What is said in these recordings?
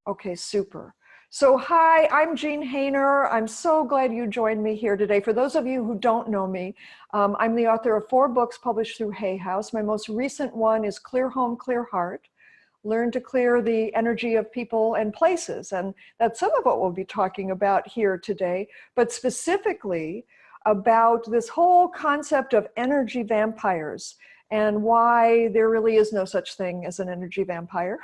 Okay, super. So hi, I'm Jean Hainer. I'm so glad you joined me here today. For those of you who don't know me, I'm the author of 4 books published through Hay House. My most recent one is Clear Home, Clear Heart. Learn to clear the energy of people and places. And that's some of what we'll be talking about here today, but specifically about this whole concept of energy vampires and why there really is no such thing as an energy vampire.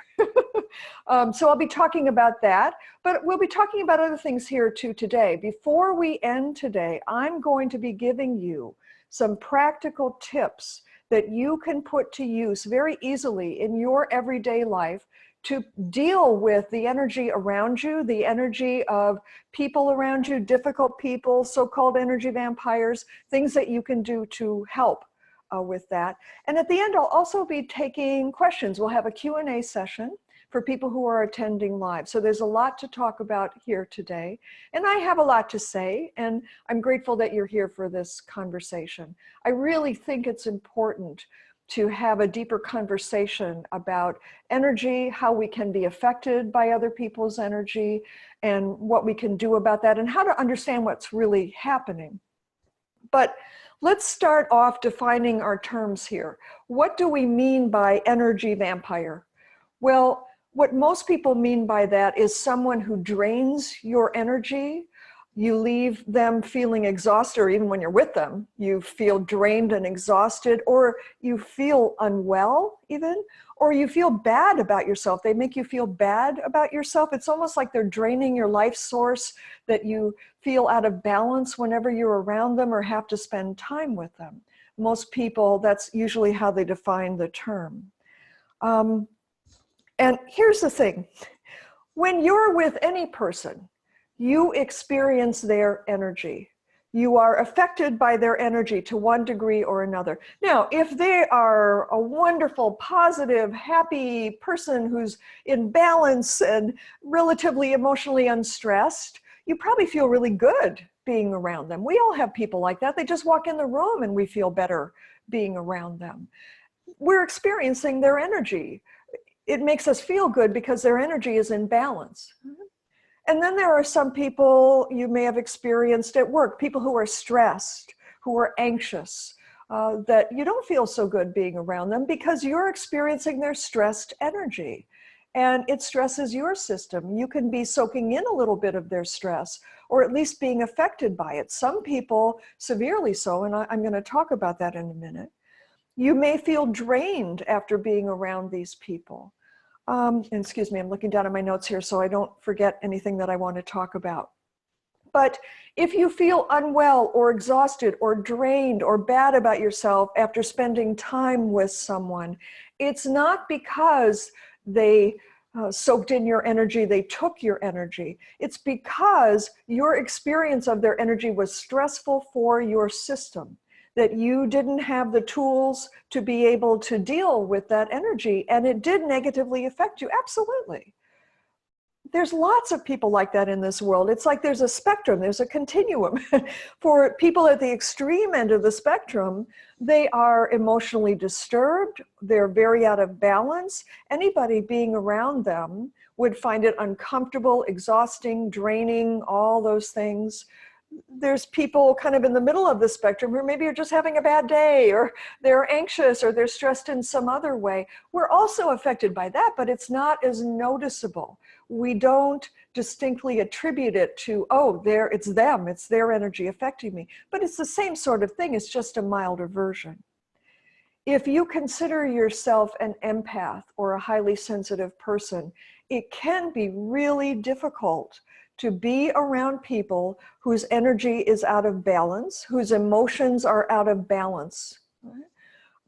So I'll be talking about that, but we'll be talking about other things here too today. Before we end today, I'm going to be giving you some practical tips that you can put to use very easily in your everyday life to deal with the energy around you, the energy of people around you, difficult people, so-called energy vampires, things that you can do to help with that. And at the end, I'll also be taking questions. We'll have a Q&A session for people who are attending live. So there's a lot to talk about here today. And I have a lot to say, and I'm grateful that you're here for this conversation. I really think it's important to have a deeper conversation about energy, how we can be affected by other people's energy, and what we can do about that, and how to understand what's really happening. But let's start off defining our terms here. What do we mean by energy vampire? Well, what most people mean by that is someone who drains your energy. You leave them feeling exhausted, or even when you're with them, you feel drained and exhausted, or you feel unwell even, or you feel bad about yourself. They make you feel bad about yourself. It's almost like they're draining your life source, that you feel out of balance whenever you're around them or have to spend time with them. Most people, that's usually how they define the term. And here's the thing, when you're with any person, you experience their energy. You are affected by their energy to one degree or another. Now, if they are a wonderful, positive, happy person who's in balance and relatively emotionally unstressed, you probably feel really good being around them. We all have people like that. They just walk in the room and we feel better being around them. We're experiencing their energy. It makes us feel good because their energy is in balance. And then there are some people you may have experienced at work, people who are stressed, who are anxious, that you don't feel so good being around them because you're experiencing their stressed energy. And it stresses your system. You can be soaking in a little bit of their stress, or at least being affected by it. Some people severely so, and I'm going to talk about that in a minute. You may feel drained after being around these people. And excuse me, I'm looking down at my notes here so I don't forget anything that I want to talk about. But if you feel unwell or exhausted or drained or bad about yourself after spending time with someone, it's not because they soaked in your energy, they took your energy. It's because your experience of their energy was stressful for your system, that you didn't have the tools to be able to deal with that energy, and it did negatively affect you. Absolutely. There's lots of people like that in this world. It's like there's a spectrum, there's a continuum. For people at the extreme end of the spectrum, they are emotionally disturbed, they're very out of balance. Anybody being around them would find it uncomfortable, exhausting, draining, all those things. There's people kind of in the middle of the spectrum who maybe are just having a bad day, or they're anxious, or they're stressed in some other way. We're also affected by that, but it's not as noticeable. We don't distinctly attribute it to, oh, it's them, it's their energy affecting me. But it's the same sort of thing, it's just a milder version. If you consider yourself an empath or a highly sensitive person, it can be really difficult to be around people whose energy is out of balance, whose emotions are out of balance.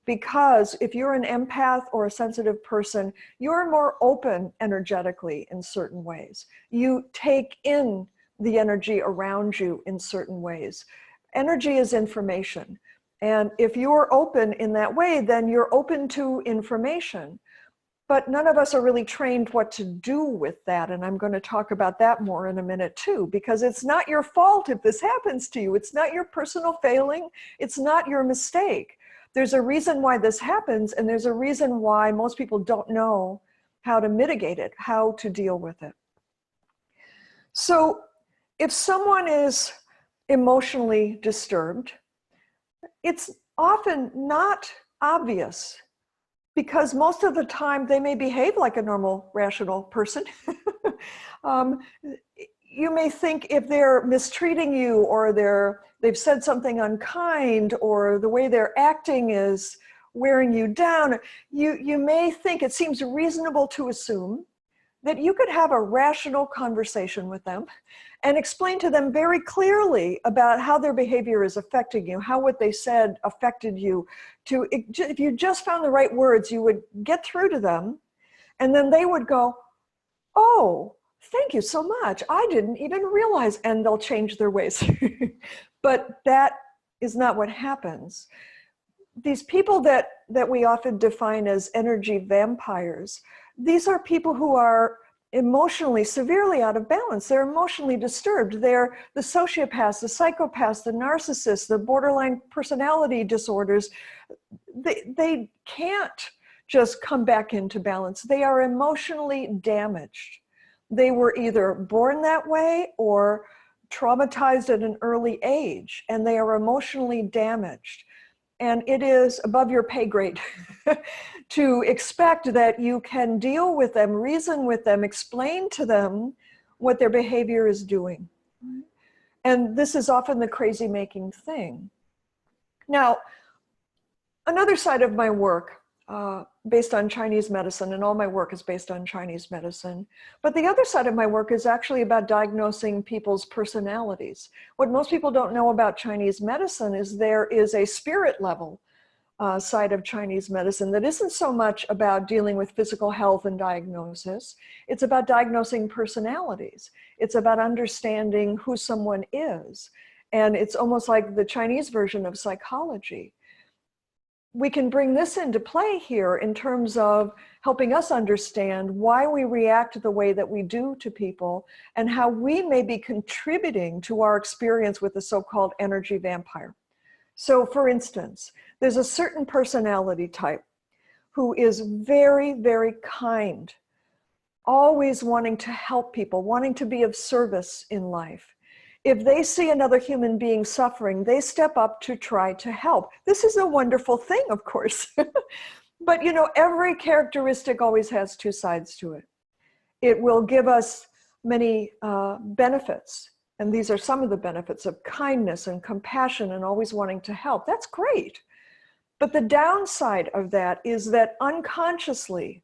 Because if you're an empath or a sensitive person, you're more open energetically in certain ways. You take in the energy around you in certain ways. Energy is information. And if you're open in that way, then you're open to information. But none of us are really trained what to do with that. And I'm going to talk about that more in a minute too, because it's not your fault if this happens to you. It's not your personal failing. It's not your mistake. There's a reason why this happens, and there's a reason why most people don't know how to mitigate it, how to deal with it. So if someone is emotionally disturbed, it's often not obvious because most of the time they may behave like a normal, rational person. um, you may think if they're mistreating you or they've said something unkind or the way they're acting is wearing you down, you may think it seems reasonable to assume that you could have a rational conversation with them and explain to them very clearly about how their behavior is affecting you, how what they said affected you. If you just found the right words, you would get through to them, and then they would go, "Oh, thank you so much. I didn't even realize," and they'll change their ways. But that is not what happens. These people that we often define as energy vampires, these are people who are emotionally severely out of balance. They're emotionally disturbed. They're the sociopaths, the psychopaths, the narcissists, the borderline personality disorders. They can't just come back into balance. They are emotionally damaged. They were either born that way or traumatized at an early age, and they are emotionally damaged. And it is above your pay grade to expect that you can deal with them, reason with them, explain to them what their behavior is doing. And this is often the crazy-making thing. Now, another side of my work, based on Chinese medicine, and all my work is based on Chinese medicine, but the other side of my work is actually about diagnosing people's personalities. What most people don't know about Chinese medicine is there is a spirit level side of Chinese medicine that isn't so much about dealing with physical health and diagnosis. It's about diagnosing personalities. It's about understanding who someone is. And it's almost like the Chinese version of psychology. We can bring this into play here in terms of helping us understand why we react the way that we do to people and how we may be contributing to our experience with the so-called energy vampire. So for instance, there's a certain personality type who is very, very kind, always wanting to help people, wanting to be of service in life. If they see another human being suffering, they step up to try to help. This is a wonderful thing, of course. But you know, every characteristic always has two sides to it. It will give us many benefits. And these are some of the benefits of kindness and compassion and always wanting to help. That's great. But the downside of that is that unconsciously,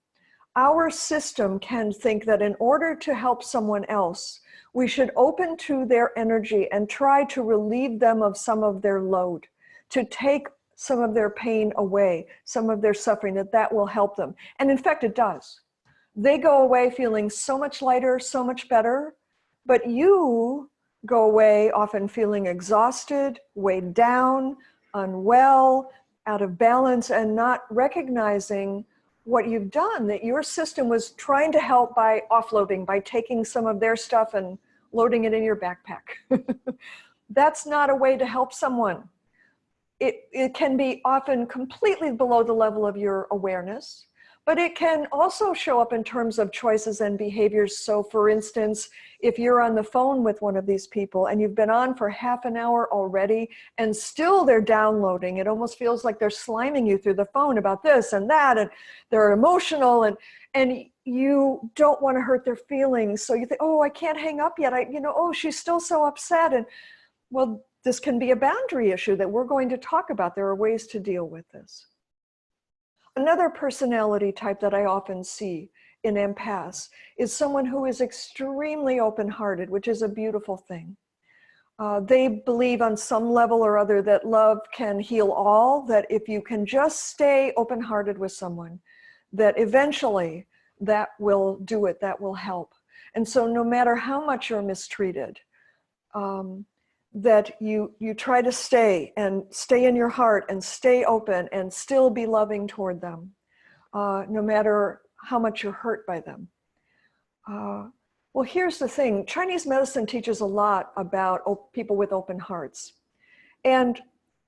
our system can think that in order to help someone else, we should open to their energy and try to relieve them of some of their load, to take some of their pain away, some of their suffering, that will help them. And in fact, it does. They go away feeling so much lighter, so much better, but you go away often feeling exhausted, weighed down, unwell, out of balance, and not recognizing what you've done, that your system was trying to help by offloading, by taking some of their stuff and loading it in your backpack. That's not a way to help someone. It can be often completely below the level of your awareness, but it can also show up in terms of choices and behaviors. So for instance, if you're on the phone with one of these people and you've been on for half an hour already and still they're downloading, it almost feels like they're sliming you through the phone about this and that, and they're emotional, and you don't want to hurt their feelings. So you think, oh, I can't hang up yet. Oh, she's still so upset. And well, this can be a boundary issue that we're going to talk about. There are ways to deal with this. Another personality type that I often see in empaths is someone who is extremely open-hearted, which is a beautiful thing. They believe on some level or other that love can heal all, that if you can just stay open-hearted with someone, that eventually that will do it, that will help. And so no matter how much you're mistreated, that you try to stay in your heart and stay open and still be loving toward them, no matter how much you're hurt by them. Well, here's the thing. Chinese medicine teaches a lot about people with open hearts. And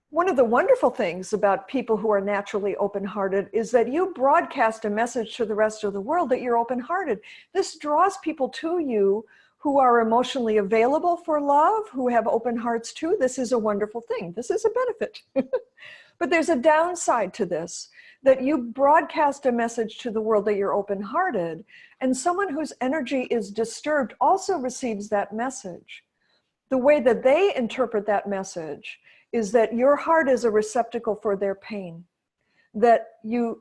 one of the wonderful things about people who are naturally open-hearted is that you broadcast a message to the rest of the world that you're open-hearted. This draws people to you who are emotionally available for love, who have open hearts too, this is a wonderful thing. This is a benefit. But there's a downside to this, that you broadcast a message to the world that you're open-hearted, and someone whose energy is disturbed also receives that message. The way that they interpret that message is that your heart is a receptacle for their pain, that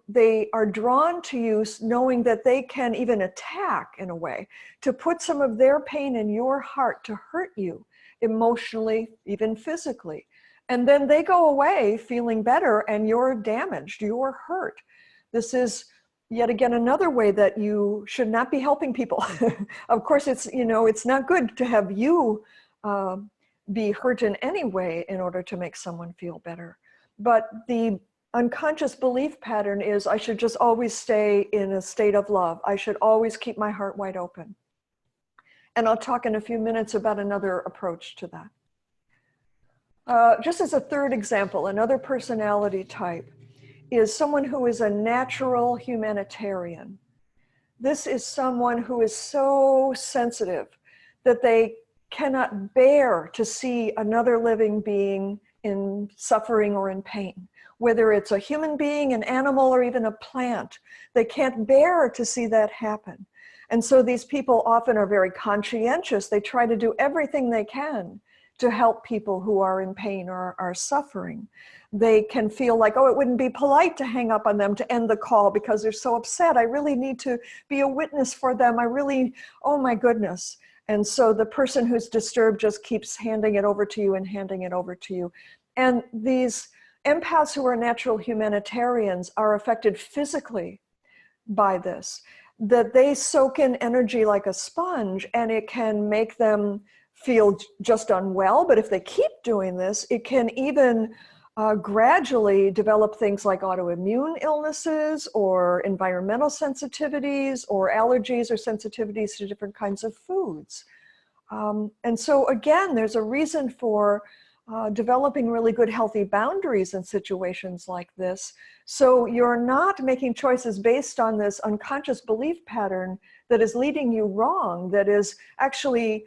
they are drawn to you knowing that they can even attack in a way to put some of their pain in your heart to hurt you emotionally, even physically. And then they go away feeling better and you're damaged, you're hurt. This is yet again another way that you should not be helping people. Of course, it's, it's not good to have you be hurt in any way in order to make someone feel better. But the unconscious belief pattern is I should just always stay in a state of love. I should always keep my heart wide open. And I'll talk in a few minutes about another approach to that. Just as a third example, another personality type is someone who is a natural humanitarian. This is someone who is so sensitive that they cannot bear to see another living being in suffering or in pain. Whether it's a human being, an animal, or even a plant, they can't bear to see that happen. And so these people often are very conscientious. They try to do everything they can to help people who are in pain or are suffering. They can feel like, oh, it wouldn't be polite to hang up on them to end the call because they're so upset. I really need to be a witness for them. Oh my goodness. And so the person who's disturbed just keeps handing it over to you and handing it over to you. And these empaths who are natural humanitarians are affected physically by this, that they soak in energy like a sponge and it can make them feel just unwell. But if they keep doing this, it can even gradually develop things like autoimmune illnesses or environmental sensitivities or allergies or sensitivities to different kinds of foods. And so again, there's a reason for developing really good healthy boundaries in situations like this. So you're not making choices based on this unconscious belief pattern that is leading you wrong, that is actually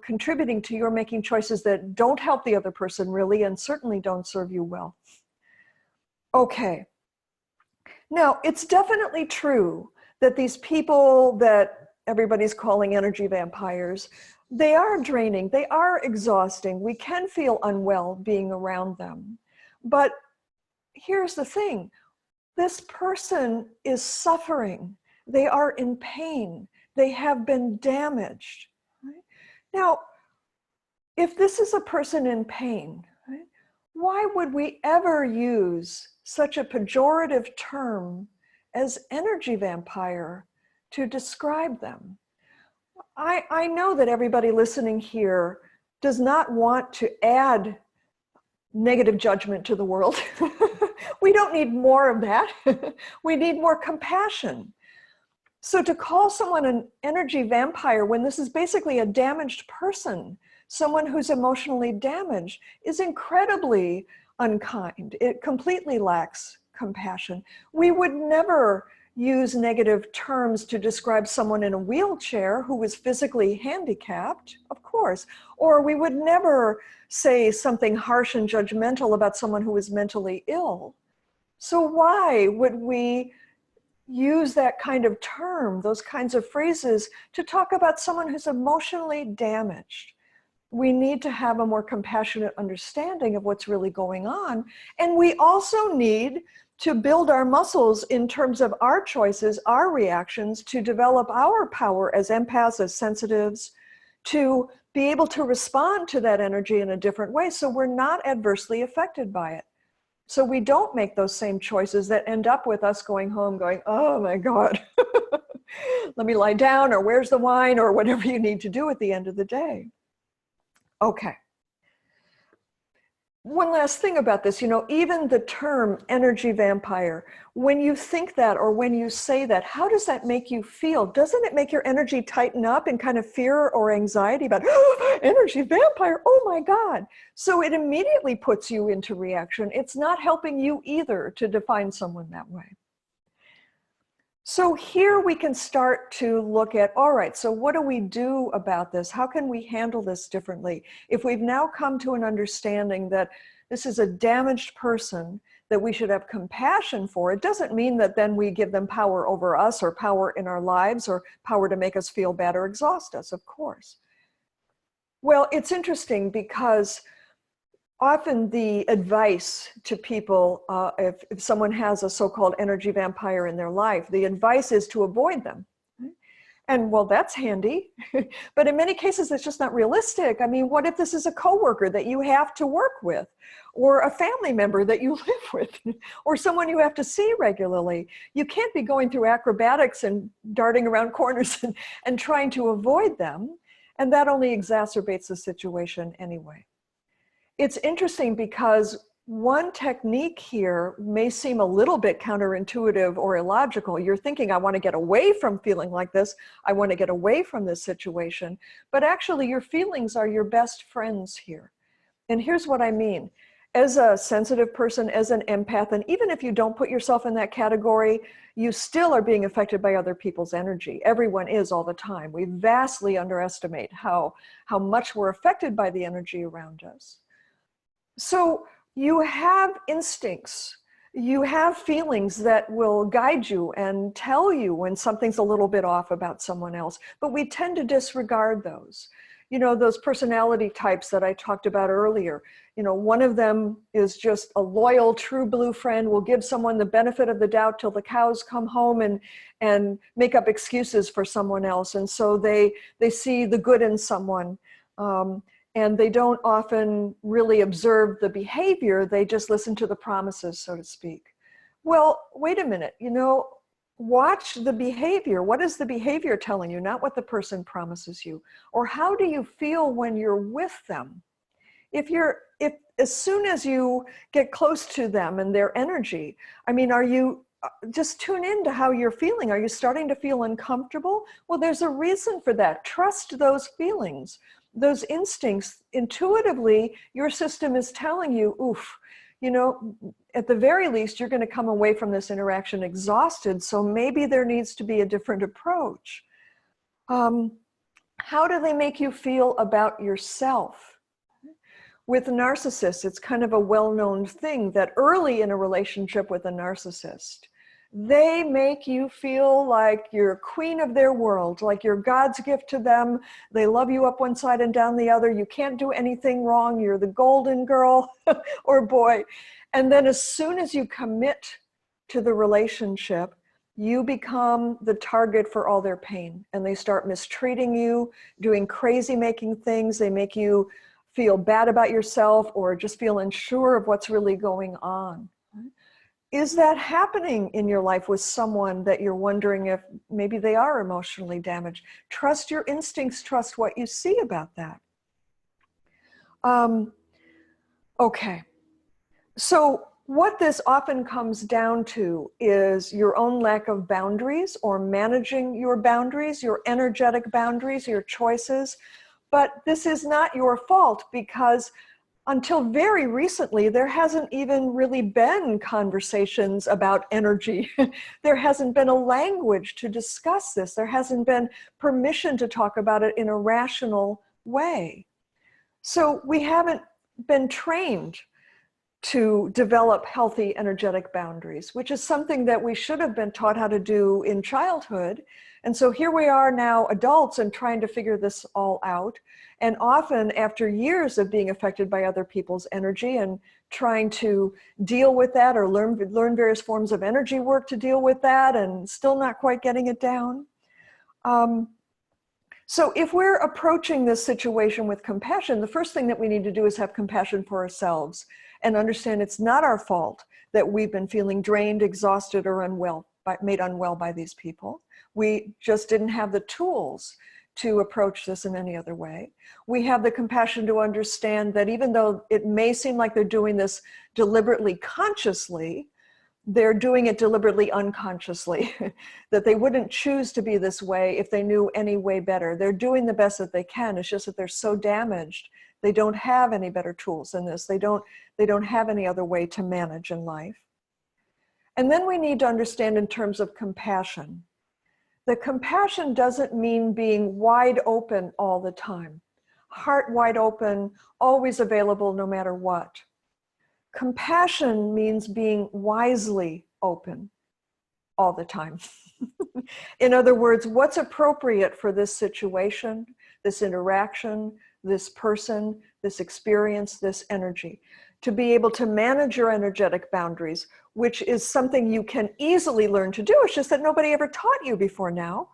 contributing to your making choices that don't help the other person really and certainly don't serve you well. Okay. Now, it's definitely true that these people that everybody's calling energy vampires, they are draining, they are exhausting. We can feel unwell being around them. But here's the thing, this person is suffering. They are in pain. They have been damaged. Right? Now, if this is a person in pain, right, why would we ever use such a pejorative term as energy vampire to describe them? I know that everybody listening here does not want to add negative judgment to the world. We don't need more of that. We need more compassion. So to call someone an energy vampire when this is basically a damaged person, someone who's emotionally damaged, is incredibly unkind. It completely lacks compassion. We would never use negative terms to describe someone in a wheelchair who is physically handicapped, of course, or we would never say something harsh and judgmental about someone who is mentally ill. So why would we use that kind of term, those kinds of phrases, to talk about someone who's emotionally damaged? We need to have a more compassionate understanding of what's really going on. And we also need to build our muscles in terms of our choices, our reactions, to develop our power as empaths, as sensitives, to be able to respond to that energy in a different way so we're not adversely affected by it. So we don't make those same choices that end up with us going home going, oh my God, let me lie down, or where's the wine, or whatever you need to do at the end of the day. Okay. One last thing about this, even the term energy vampire, when you think that or when you say that, how does that make you feel? Doesn't it make your energy tighten up in kind of fear or anxiety about, oh, energy vampire, oh my God. So it immediately puts you into reaction. It's not helping you either to define someone that way. So here we can start to look at, all right, so what do we do about this? How can we handle this differently? If we've now come to an understanding that this is a damaged person that we should have compassion for, it doesn't mean that then we give them power over us or power in our lives or power to make us feel bad or exhaust us, of course. Well, it's interesting because often the advice to people, if someone has a so-called energy vampire in their life, the advice is to avoid them. And well, that's handy. But in many cases, it's just not realistic. I mean, what if this is a coworker that you have to work with, or a family member that you live with, or someone you have to see regularly? You can't be going through acrobatics and darting around corners and trying to avoid them. And that only exacerbates the situation anyway. It's interesting because one technique here may seem a little bit counterintuitive or illogical. You're thinking, I want to get away from feeling like this. I want to get away from this situation. But actually, your feelings are your best friends here. And here's what I mean. As a sensitive person, as an empath, and even if you don't put yourself in that category, you still are being affected by other people's energy. Everyone is all the time. We vastly underestimate how much we're affected by the energy around us. So you have instincts, you have feelings that will guide you and tell you when something's a little bit off about someone else, but we tend to disregard those. You know, those personality types that I talked about earlier, you know, one of them is just a loyal, true blue friend, will give someone the benefit of the doubt till the cows come home and make up excuses for someone else. And so they see the good in someone. And they don't often really observe the behavior, they just listen to the promises, so to speak. Well, wait a minute, you know, watch the behavior. What is the behavior telling you, not what the person promises you? Or how do you feel when you're with them? If as soon as you get close to them and their energy, I mean, are you, just tune into how you're feeling. Are you starting to feel uncomfortable? Well, there's a reason for that. Trust those feelings. Those instincts, intuitively, your system is telling you, oof, you know, at the very least, you're going to come away from this interaction exhausted, so maybe there needs to be a different approach. How do they make you feel about yourself? With narcissists, it's kind of a well-known thing that early in a relationship with a narcissist, they make you feel like you're queen of their world, like you're God's gift to them. They love you up one side and down the other. You can't do anything wrong. You're the golden girl or boy. And then as soon as you commit to the relationship, you become the target for all their pain. And they start mistreating you, doing crazy making things. They make you feel bad about yourself or just feel unsure of what's really going on. Is that happening in your life with someone that you're wondering if maybe they are emotionally damaged? Trust your instincts, trust what you see about that. Okay, so what this often comes down to is your own lack of boundaries or managing your boundaries, your energetic boundaries, your choices. But this is not your fault because until very recently, there hasn't even really been conversations about energy. There hasn't been a language to discuss this. There hasn't been permission to talk about it in a rational way. So we haven't been trained to develop healthy energetic boundaries, which is something that we should have been taught how to do in childhood. And so here we are now adults and trying to figure this all out. And often after years of being affected by other people's energy and trying to deal with that or learn various forms of energy work to deal with that and still not quite getting it down. So if we're approaching this situation with compassion, the first thing that we need to do is have compassion for ourselves and understand it's not our fault that we've been feeling drained, exhausted, or made unwell by these people. We just didn't have the tools to approach this in any other way. We have the compassion to understand that even though it may seem like they're doing this deliberately consciously, they're doing it deliberately unconsciously, that they wouldn't choose to be this way if they knew any way better. They're doing the best that they can. It's just that they're so damaged. They don't have any better tools than this. They don't have any other way to manage in life. And then we need to understand in terms of compassion. The compassion doesn't mean being wide open all the time. Heart wide open, always available no matter what. Compassion means being wisely open all the time. In other words, what's appropriate for this situation, this interaction, this person, this experience, this energy. To be able to manage your energetic boundaries, which is something you can easily learn to do. It's just that nobody ever taught you before now.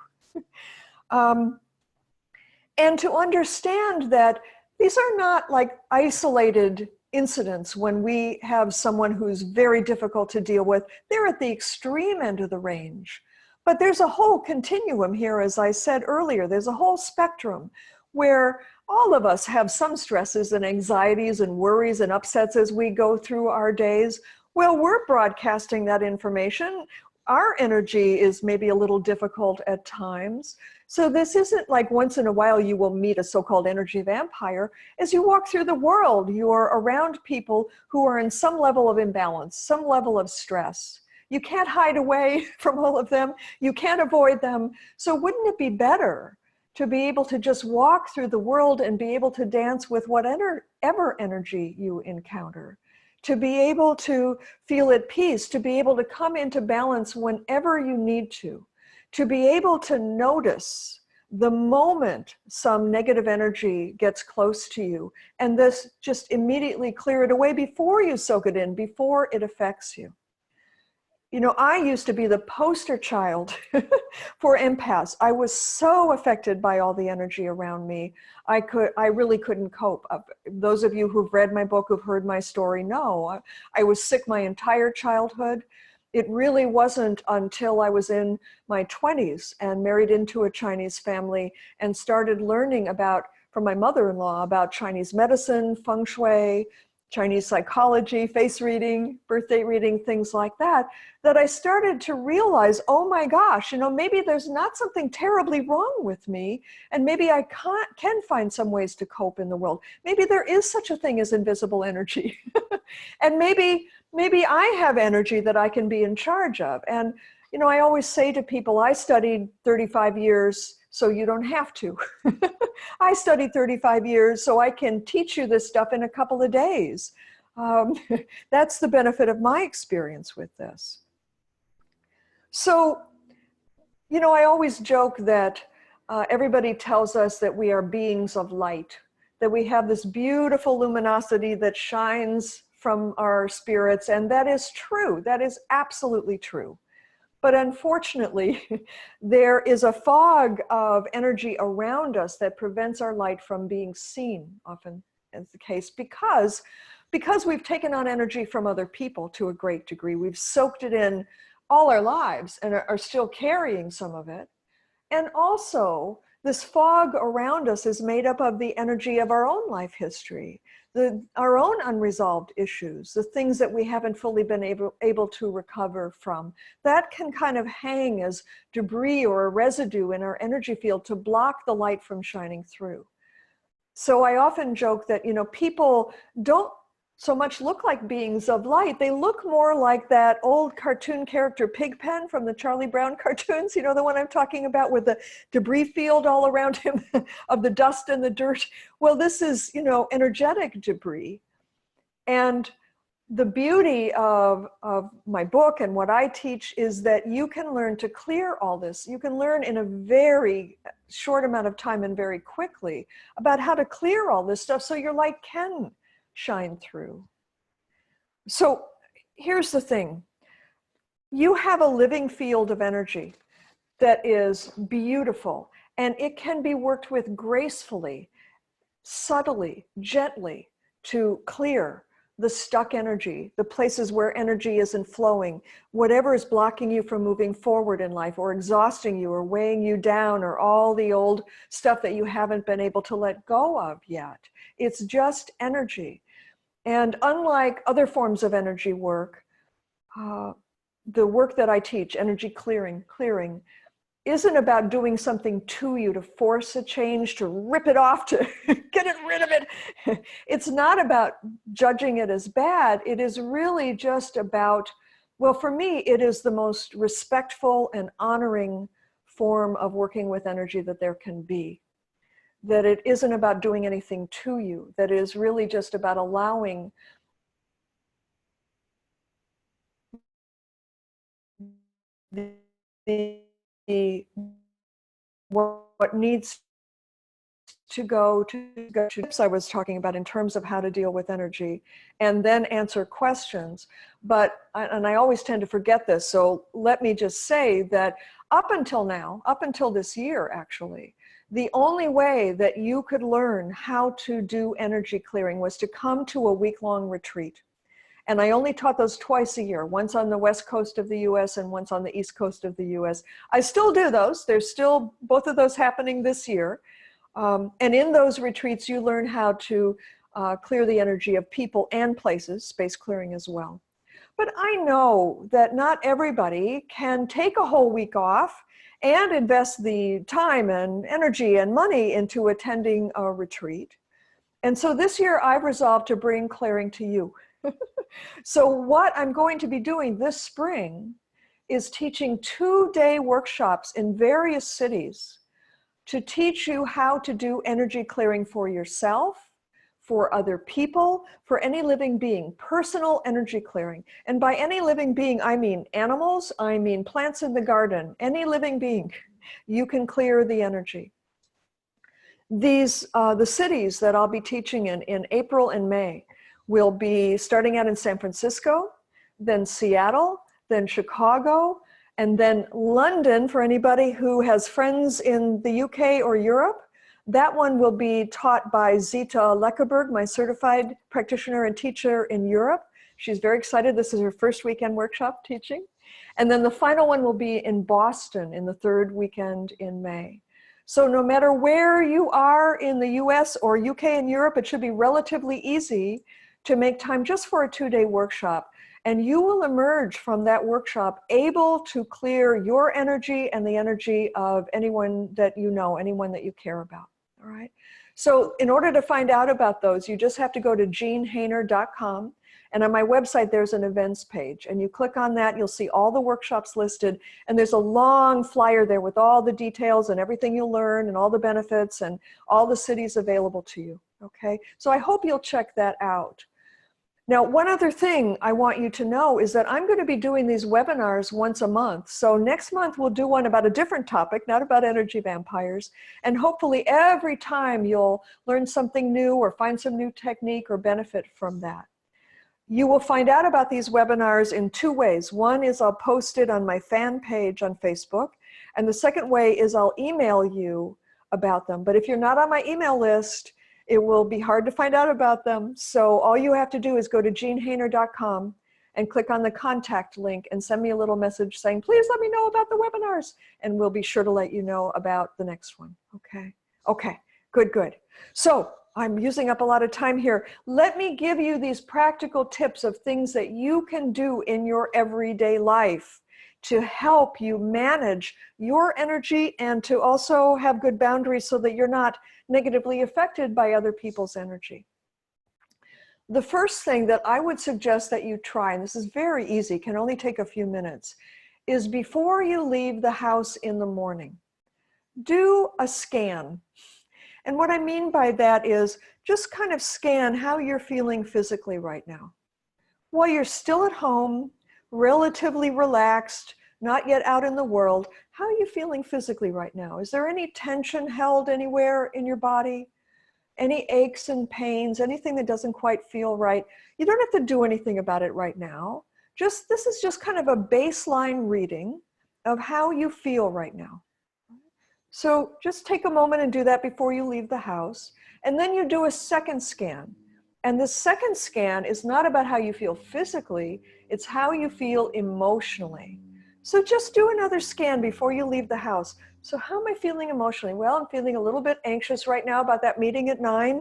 And to understand that these are not like isolated incidents when we have someone who's very difficult to deal with. They're at the extreme end of the range. But there's a whole continuum here, as I said earlier. There's a whole spectrum where all of us have some stresses and anxieties and worries and upsets as we go through our days. Well, we're broadcasting that information. Our energy is maybe a little difficult at times. So this isn't like once in a while you will meet a so-called energy vampire. As you walk through the world, you are around people who are in some level of imbalance, some level of stress. You can't hide away from all of them. You can't avoid them. So wouldn't it be better to be able to just walk through the world and be able to dance with whatever energy you encounter? To be able to feel at peace, to be able to come into balance whenever you need to be able to notice the moment some negative energy gets close to you, and this just immediately clear it away before you soak it in, before it affects you. You know, I used to be the poster child for empaths. I was so affected by all the energy around me. I really couldn't cope. Those of you who've read my book, who've heard my story, know I was sick my entire childhood. It really wasn't until I was in my 20s and married into a Chinese family and started learning from my mother-in-law about Chinese medicine, feng shui, Chinese psychology, face reading, birthday reading, things like that, that I started to realize, oh my gosh, you know, maybe there's not something terribly wrong with me, and maybe I can find some ways to cope in the world. Maybe there is such a thing as invisible energy. And maybe I have energy that I can be in charge of. And, you know, I always say to people, I studied 35 years, so you don't have to. I studied 35 years, so I can teach you this stuff in a couple of days. That's the benefit of my experience with this. So, you know, I always joke that everybody tells us that we are beings of light, that we have this beautiful luminosity that shines from our spirits, and that is true. That is absolutely true. But unfortunately, there is a fog of energy around us that prevents our light from being seen, often is the case, because we've taken on energy from other people to a great degree. We've soaked it in all our lives and are still carrying some of it. And also, this fog around us is made up of the energy of our own life history, our own unresolved issues, the things that we haven't fully been able to recover from. That can kind of hang as debris or a residue in our energy field to block the light from shining through. So I often joke that, you know, people don't so much look like beings of light. They look more like that old cartoon character Pigpen from the Charlie Brown cartoons, you know, the one I'm talking about with the debris field all around him of the dust and the dirt. Well, this is, you know, energetic debris. And the beauty of my book and what I teach is that you can learn to clear all this. You can learn in a very short amount of time and very quickly about how to clear all this stuff so your light can shine through. So here's the thing. You have a living field of energy that is beautiful, and it can be worked with gracefully, subtly, gently to clear the stuck energy, the places where energy isn't flowing, whatever is blocking you from moving forward in life or exhausting you or weighing you down or all the old stuff that you haven't been able to let go of yet. It's just energy. And unlike other forms of energy work, the work that I teach, energy clearing, isn't about doing something to you to force a change, to rip it off, to get rid of it. It's not about judging it as bad. It is really just about Well, for me, it is the most respectful and honoring form of working with energy that there can be. That it isn't about doing anything to you, that it is really just about allowing the what needs to go to tips I was talking about in terms of how to deal with energy, and then answer questions. But, and I always tend to forget this, so let me just say that up until now, up until this year actually, the only way that you could learn how to do energy clearing was to come to a week-long retreat. And I only taught those twice a year, once on the west coast of the US and once on the east coast of the US. I still do those. There's still both of those happening this year. And in those retreats, you learn how to clear the energy of people and places, space clearing as well. But I know that not everybody can take a whole week off and invest the time and energy and money into attending a retreat. And so this year I've resolved to bring clearing to you. So what I'm going to be doing this spring is teaching 2-day workshops in various cities to teach you how to do energy clearing for yourself, for other people, for any living being, personal energy clearing. And by any living being, I mean animals, I mean plants in the garden, any living being, you can clear the energy. These, the cities that I'll be teaching in April and May will be starting out in San Francisco, then Seattle, then Chicago, and then London for anybody who has friends in the UK or Europe. That one will be taught by Zita Leckeberg, my certified practitioner and teacher in Europe. She's very excited. This is her first weekend workshop teaching. And then the final one will be in Boston in the 3rd weekend in May. So no matter where you are in the US or UK and Europe, it should be relatively easy to make time just for a 2-day workshop. And you will emerge from that workshop able to clear your energy and the energy of anyone that you know, anyone that you care about, all right? So in order to find out about those, you just have to go to jeanhainer.com, and on my website, there's an events page, and you click on that, you'll see all the workshops listed, and there's a long flyer there with all the details and everything you'll learn and all the benefits and all the cities available to you, okay? So I hope you'll check that out. Now, one other thing I want you to know is that I'm going to be doing these webinars once a month. So next month we'll do one about a different topic, not about energy vampires. And hopefully every time you'll learn something new or find some new technique or benefit from that. You will find out about these webinars in 2 ways. One is I'll post it on my fan page on Facebook. And the second way is I'll email you about them. But if you're not on my email list, it will be hard to find out about them. So all you have to do is go to jeanhainer.com and click on the contact link and send me a little message saying, please let me know about the webinars. And we'll be sure to let you know about the next one. Okay. Okay. Good, good. So I'm using up a lot of time here. Let me give you these practical tips of things that you can do in your everyday life to help you manage your energy and to also have good boundaries so that you're not negatively affected by other people's energy. The first thing that I would suggest that you try, and this is very easy, can only take a few minutes, is before you leave the house in the morning, do a scan. And what I mean by that is just kind of scan how you're feeling physically right now. While you're still at home, relatively relaxed, not yet out in the world, how are you feeling physically right now? Is there any tension held anywhere in your body? Any aches and pains, anything that doesn't quite feel right? You don't have to do anything about it right now. This is just kind of a baseline reading of how you feel right now. So just take a moment and do that before you leave the house. And then you do a second scan. And the second scan is not about how you feel physically, it's how you feel emotionally. So just do another scan before you leave the house. So how am I feeling emotionally? Well, I'm feeling a little bit anxious right now about that meeting at 9.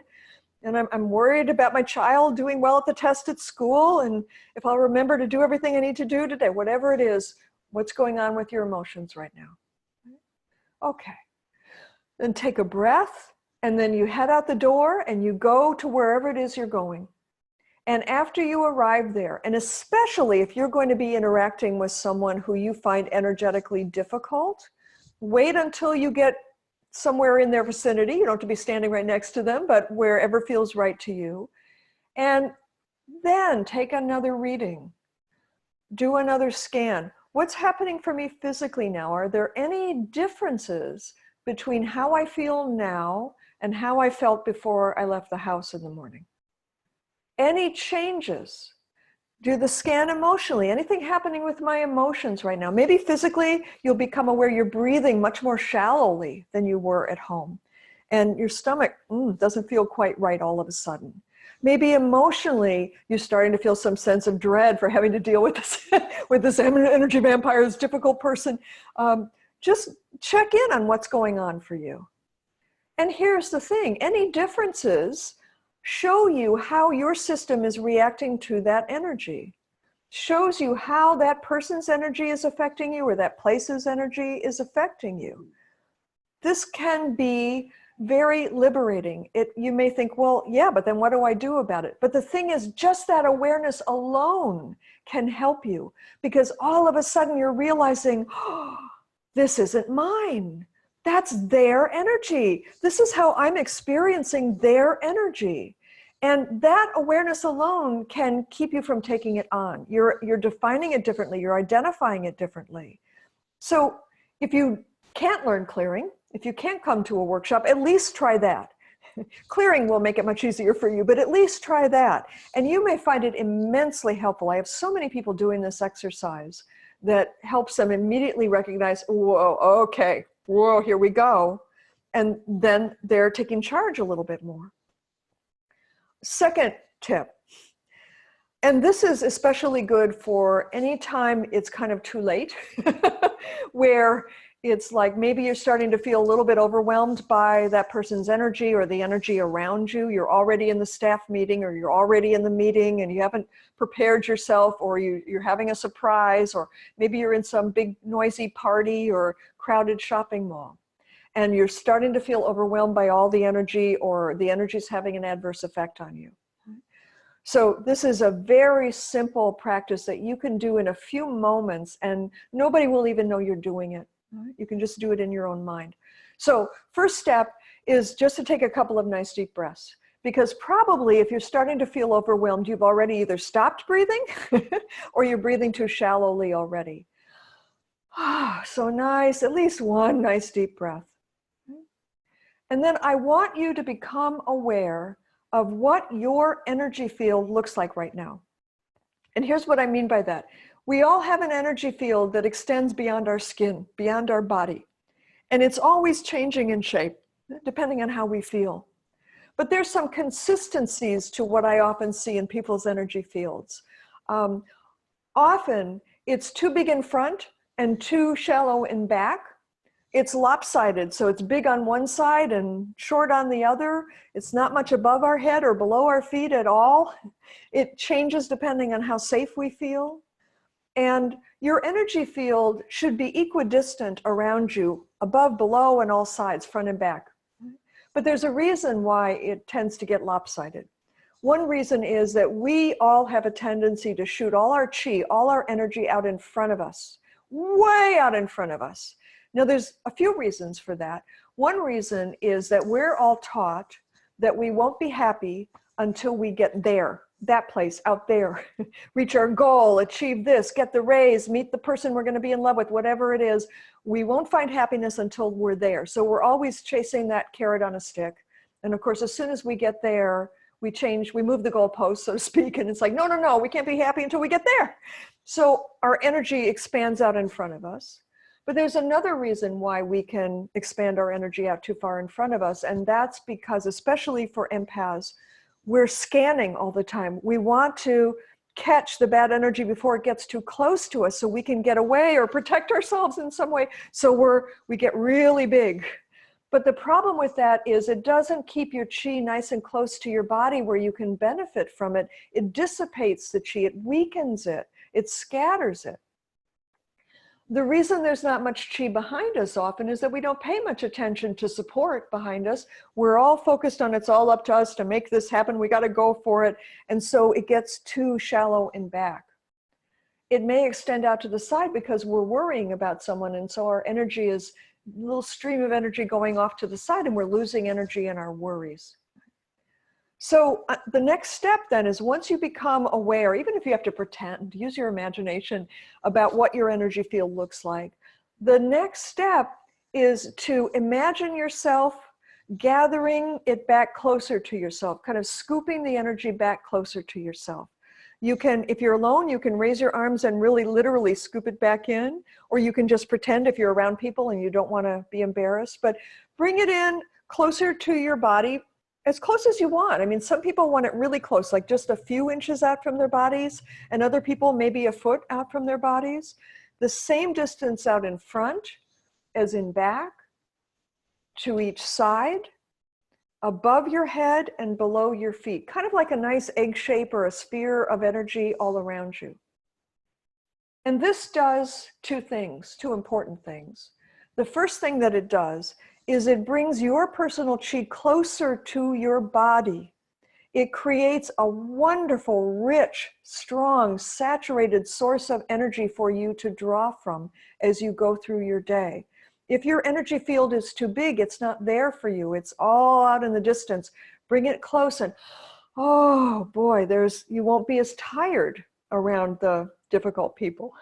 And I'm worried about my child doing well at the test at school. And if I'll remember to do everything I need to do today, whatever it is, what's going on with your emotions right now? Okay. Then take a breath. And then you head out the door and you go to wherever it is you're going. And after you arrive there, and especially if you're going to be interacting with someone who you find energetically difficult, wait until you get somewhere in their vicinity. You don't have to be standing right next to them, but wherever feels right to you. And then take another reading. Do another scan. What's happening for me physically now? Are there any differences between how I feel now and how I felt before I left the house in the morning? Any changes? Do the scan emotionally. Anything happening with my emotions right now? Maybe physically, you'll become aware you're breathing much more shallowly than you were at home. And your stomach doesn't feel quite right all of a sudden. Maybe emotionally, you're starting to feel some sense of dread for having to deal with this energy vampire, this difficult person. Just check in on what's going on for you. And here's the thing, any differences show you how your system is reacting to that energy. Shows you how that person's energy is affecting you or that place's energy is affecting you. This can be very liberating. You may think, well, yeah, but then what do I do about it? But the thing is, just that awareness alone can help you, because all of a sudden you're realizing, oh, this isn't mine. That's their energy. This is how I'm experiencing their energy. And that awareness alone can keep you from taking it on. You're defining it differently. You're identifying it differently. So if you can't learn clearing, if you can't come to a workshop, at least try that. Clearing will make it much easier for you, but at least try that. And you may find it immensely helpful. I have so many people doing this exercise that helps them immediately recognize, whoa, okay, whoa, here we go. And then they're taking charge a little bit more. Second tip, and this is especially good for any time it's kind of too late, where it's like maybe you're starting to feel a little bit overwhelmed by that person's energy or the energy around you. You're already in the staff meeting, or you're already in the meeting and you haven't prepared yourself, or you're having a surprise, or maybe you're in some big noisy party or crowded shopping mall. And you're starting to feel overwhelmed by all the energy, or the energy is having an adverse effect on you. So this is a very simple practice that you can do in a few moments, and nobody will even know you're doing it. You can just do it in your own mind. So first step is just to take a couple of nice deep breaths, because probably if you're starting to feel overwhelmed, you've already either stopped breathing or you're breathing too shallowly already. So nice, at least one nice deep breath. And then I want you to become aware of what your energy field looks like right now. And here's what I mean by that. We all have an energy field that extends beyond our skin, beyond our body. And it's always changing in shape, depending on how we feel. But there's some consistencies to what I often see in people's energy fields. Often it's too big in front and too shallow in back. It's lopsided, so it's big on one side and short on the other. It's not much above our head or below our feet at all. It changes depending on how safe we feel. And your energy field should be equidistant around you, above, below, and all sides, front and back. But there's a reason why it tends to get lopsided. One reason is that we all have a tendency to shoot all our chi, all our energy out in front of us, way out in front of us. Now, there's a few reasons for that. One reason is that we're all taught that we won't be happy until we get there, that place out there, reach our goal, achieve this, get the raise, meet the person we're going to be in love with, whatever it is. We won't find happiness until we're there. So we're always chasing that carrot on a stick. And of course, as soon as we get there, we move the goalpost, so to speak. And it's like, no, no, no, we can't be happy until we get there. So our energy expands out in front of us. But there's another reason why we can expand our energy out too far in front of us. And that's because, especially for empaths, we're scanning all the time. We want to catch the bad energy before it gets too close to us so we can get away or protect ourselves in some way. So we get really big. But the problem with that is it doesn't keep your chi nice and close to your body where you can benefit from it. It dissipates the chi, it weakens it, it scatters it. The reason there's not much chi behind us often is that we don't pay much attention to support behind us. We're all focused on it's all up to us to make this happen. We got to go for it. And so it gets too shallow in back. It may extend out to the side because we're worrying about someone. And so our energy is a little stream of energy going off to the side, and we're losing energy in our worries. So the next step then is, once you become aware, even if you have to pretend, use your imagination about what your energy field looks like. The next step is to imagine yourself gathering it back closer to yourself, kind of scooping the energy back closer to yourself. You can, if you're alone, you can raise your arms and really literally scoop it back in, or you can just pretend if you're around people and you don't want to be embarrassed, but bring it in closer to your body, as close as you want. I mean, some people want it really close, like just a few inches out from their bodies, and other people maybe a foot out from their bodies. The same distance out in front as in back, to each side, above your head and below your feet, kind of like a nice egg shape or a sphere of energy all around you. And this does two things, two important things. The first thing that it does is it brings your personal chi closer to your body. It creates a wonderful, rich, strong, saturated source of energy for you to draw from as you go through your day. If your energy field is too big, it's not there for you. It's all out in the distance. Bring it close and, oh boy, you won't be as tired around the difficult people.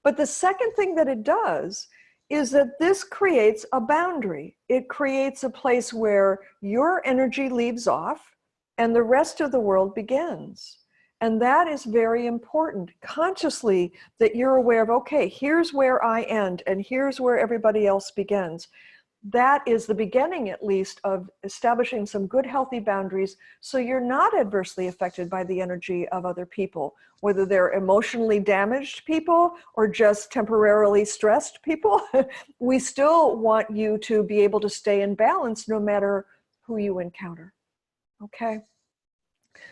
But the second thing that it does is that this creates a boundary. It creates a place where your energy leaves off and the rest of the world begins. And that is very important, consciously, that you're aware of, okay, here's where I end and here's where everybody else begins. That is the beginning, at least, of establishing some good, healthy boundaries so you're not adversely affected by the energy of other people, whether they're emotionally damaged people or just temporarily stressed people. We still want you to be able to stay in balance no matter who you encounter. Okay?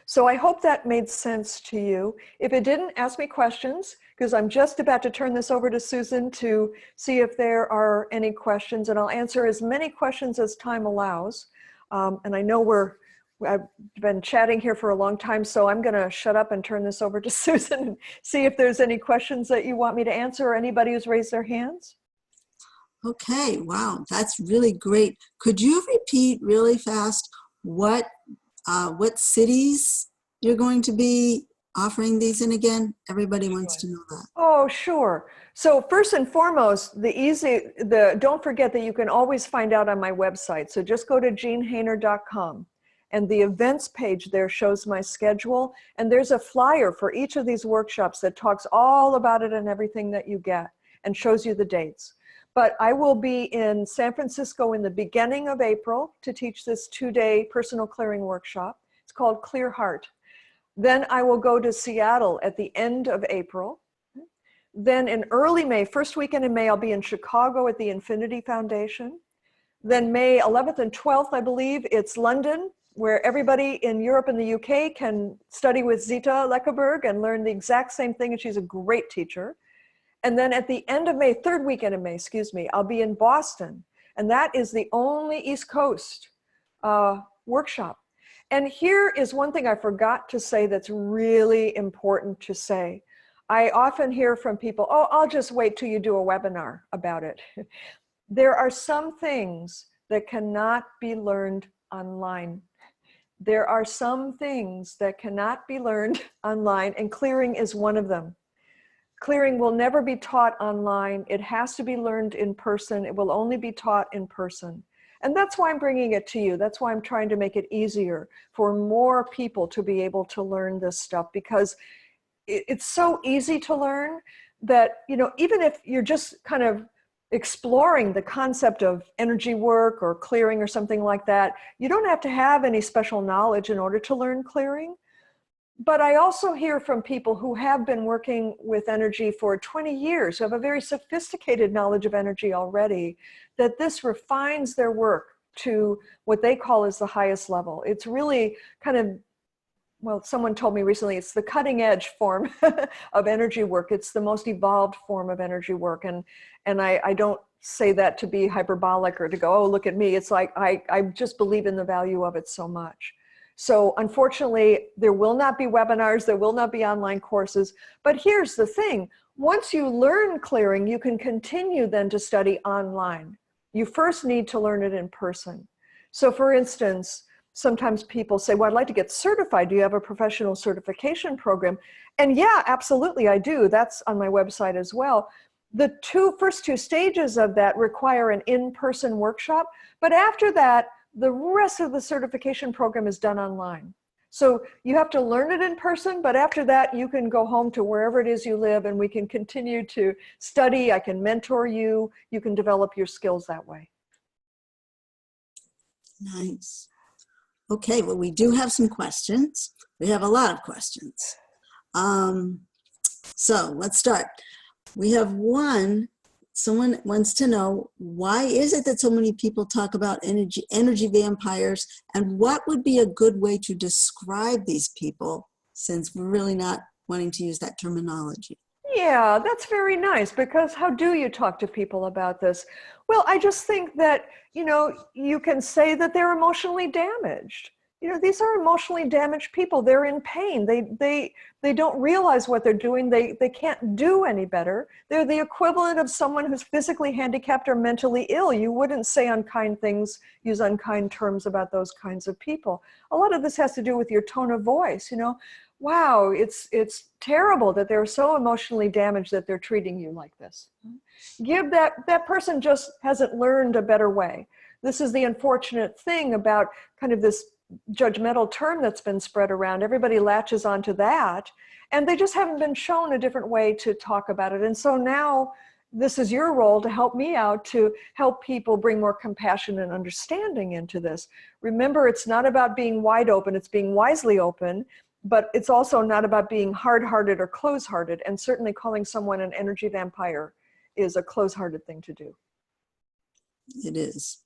So I hope that made sense to you. If it didn't, ask me questions, because I'm just about to turn this over to Susan to see if there are any questions, and I'll answer as many questions as time allows. And I know I've been chatting here for a long time, so I'm going to shut up and turn this over to Susan and see if there's any questions that you want me to answer, or anybody who's raised their hands. Okay, wow, that's really great. Could you repeat really fast what cities you're going to be offering these in again? Everybody wants to know that. Oh, sure. So first and foremost, don't forget that you can always find out on my website. So just go to jeanhainer.com, and the events page there shows my schedule. And there's a flyer for each of these workshops that talks all about it and everything that you get and shows you the dates. But I will be in San Francisco in the beginning of April to teach this 2-day personal clearing workshop. It's called Clear Heart. Then I will go to Seattle at the end of April. Then in early May, first weekend in May, I'll be in Chicago at the Infinity Foundation. Then May 11th and 12th, I believe, it's London, where everybody in Europe and the UK can study with Zita Leckeberg and learn the exact same thing, and she's a great teacher. And then at the end of May, third weekend in May, excuse me, I'll be in Boston. And that is the only East Coast workshop. And here is one thing I forgot to say that's really important to say. I often hear from people, oh, I'll just wait till you do a webinar about it. There are some things that cannot be learned online. There are some things that cannot be learned online, and clearing is one of them. Clearing will never be taught online. It has to be learned in person. It will only be taught in person. And that's why I'm bringing it to you. That's why I'm trying to make it easier for more people to be able to learn this stuff, because it's so easy to learn that, you know, even if you're just kind of exploring the concept of energy work or clearing or something like that, you don't have to have any special knowledge in order to learn clearing. But I also hear from people who have been working with energy for 20 years, who have a very sophisticated knowledge of energy already, that this refines their work to what they call as the highest level. It's really kind of well, someone told me recently, it's the cutting edge form of energy work. It's the most evolved form of energy work. And I don't say that to be hyperbolic or to go, oh, look at me. It's like, I just believe in the value of it so much. So unfortunately, there will not be webinars, there will not be online courses. But here's the thing, once you learn clearing, you can continue then to study online. You first need to learn it in person. So for instance, sometimes people say, well, I'd like to get certified. Do you have a professional certification program? And yeah, absolutely, I do. That's on my website as well. The first two stages of that require an in-person workshop, but after that, the rest of the certification program is done online. So you have to learn it in person, but after that, you can go home to wherever it is you live and we can continue to study. I can mentor you. You can develop your skills that way. Nice. Okay, well, we do have some questions. We have a lot of questions. So let's start. We have one, someone wants to know, why is it that so many people talk about energy vampires, and what would be a good way to describe these people, since we're really not wanting to use that terminology? Yeah, that's very nice, because how do you talk to people about this? Well, I just think that, you can say that they're emotionally damaged. These are emotionally damaged people. They're in pain. They don't realize what they're doing. They can't do any better. They're the equivalent of someone who's physically handicapped or mentally ill. You wouldn't say unkind things, use unkind terms about those kinds of people. A lot of this has to do with your tone of voice, Wow, it's terrible that they're so emotionally damaged that they're treating you like this. Give that person just hasn't learned a better way. This is the unfortunate thing about kind of this judgmental term that's been spread around. Everybody latches onto that, and they just haven't been shown a different way to talk about it. And so now this is your role to help me out, to help people bring more compassion and understanding into this. Remember, it's not about being wide open, it's being wisely open, but it's also not about being hard-hearted or close-hearted, and certainly calling someone an energy vampire is a close-hearted thing to do. It is.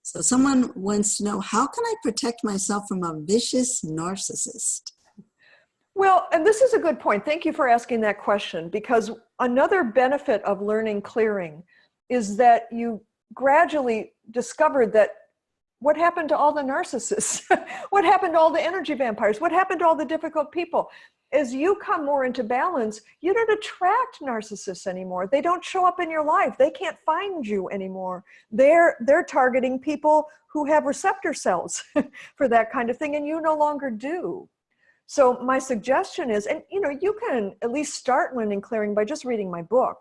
So someone wants to know, how can I protect myself from a vicious narcissist? Well, and this is a good point. Thank you for asking that question, because another benefit of learning clearing is that you gradually discovered that what happened to all the narcissists? What happened to all the energy vampires? What happened to all the difficult people? As you come more into balance, you don't attract narcissists anymore. They don't show up in your life. They can't find you anymore. They're targeting people who have receptor cells for that kind of thing, and you no longer do. So my suggestion is, and you can at least start learning clearing by just reading my book.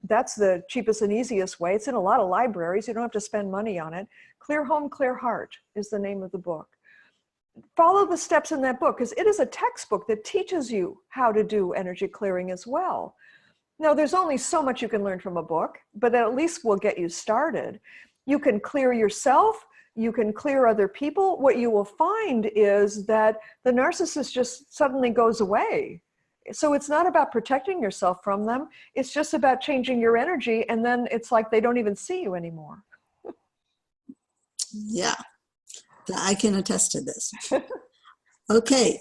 That's the cheapest and easiest way. It's in a lot of libraries. You don't have to spend money on it. Clear Home, Clear Heart is the name of the book. Follow the steps in that book, because it is a textbook that teaches you how to do energy clearing as well. Now, there's only so much you can learn from a book, but that at least will get you started. You can clear yourself. You can clear other people. What you will find is that the narcissist just suddenly goes away. So it's not about protecting yourself from them. It's just about changing your energy, and then it's like they don't even see you anymore. Yeah, I can attest to this. Okay,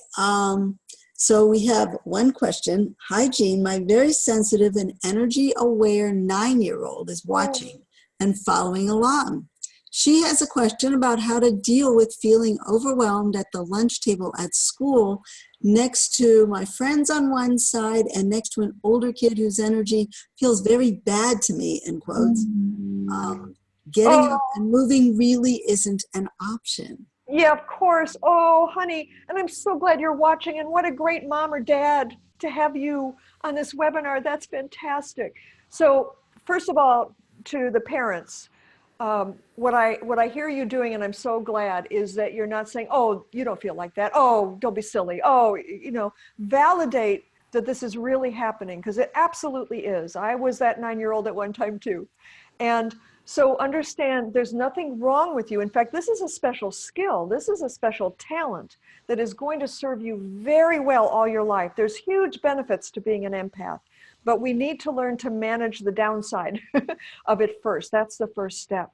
so we have one question. Hi, Jean. My very sensitive and energy-aware 9-year-old is watching and following along. She has a question about how to deal with feeling overwhelmed at the lunch table at school, next to my friends on one side and next to an older kid whose energy feels very bad to me, in quotes. Getting up and moving really isn't an option. Yeah, of course. Oh, honey, and I'm so glad you're watching, and what a great mom or dad to have you on this webinar. That's fantastic. So first of all, to the parents, what I hear you doing, and I'm so glad, is that you're not saying, oh, you don't feel like that. Oh, don't be silly. Oh, validate that this is really happening, because it absolutely is. I was that 9-year-old at one time too. And so understand there's nothing wrong with you. In fact, this is a special skill. This is a special talent that is going to serve you very well all your life. There's huge benefits to being an empath, but we need to learn to manage the downside of it first. That's the first step.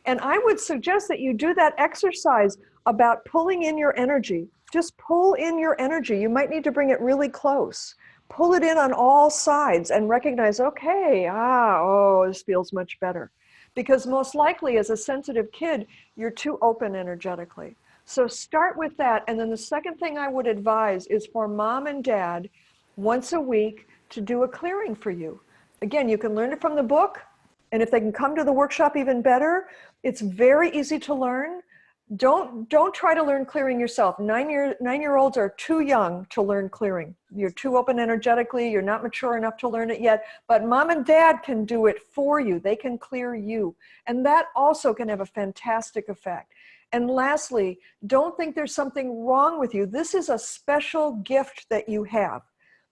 And I would suggest that you do that exercise about pulling in your energy. Just pull in your energy. You might need to bring it really close. Pull it in on all sides and recognize, okay, oh, this feels much better. Because most likely as a sensitive kid, you're too open energetically. So start with that. And then the second thing I would advise is for mom and dad once a week to do a clearing for you. Again, you can learn it from the book. And if they can come to the workshop, even better. It's very easy to learn. Don't try to learn clearing yourself. Nine-year-olds are too young to learn clearing. You're too open energetically. You're not mature enough to learn it yet. But mom and dad can do it for you. They can clear you. And that also can have a fantastic effect. And lastly, don't think there's something wrong with you. This is a special gift that you have.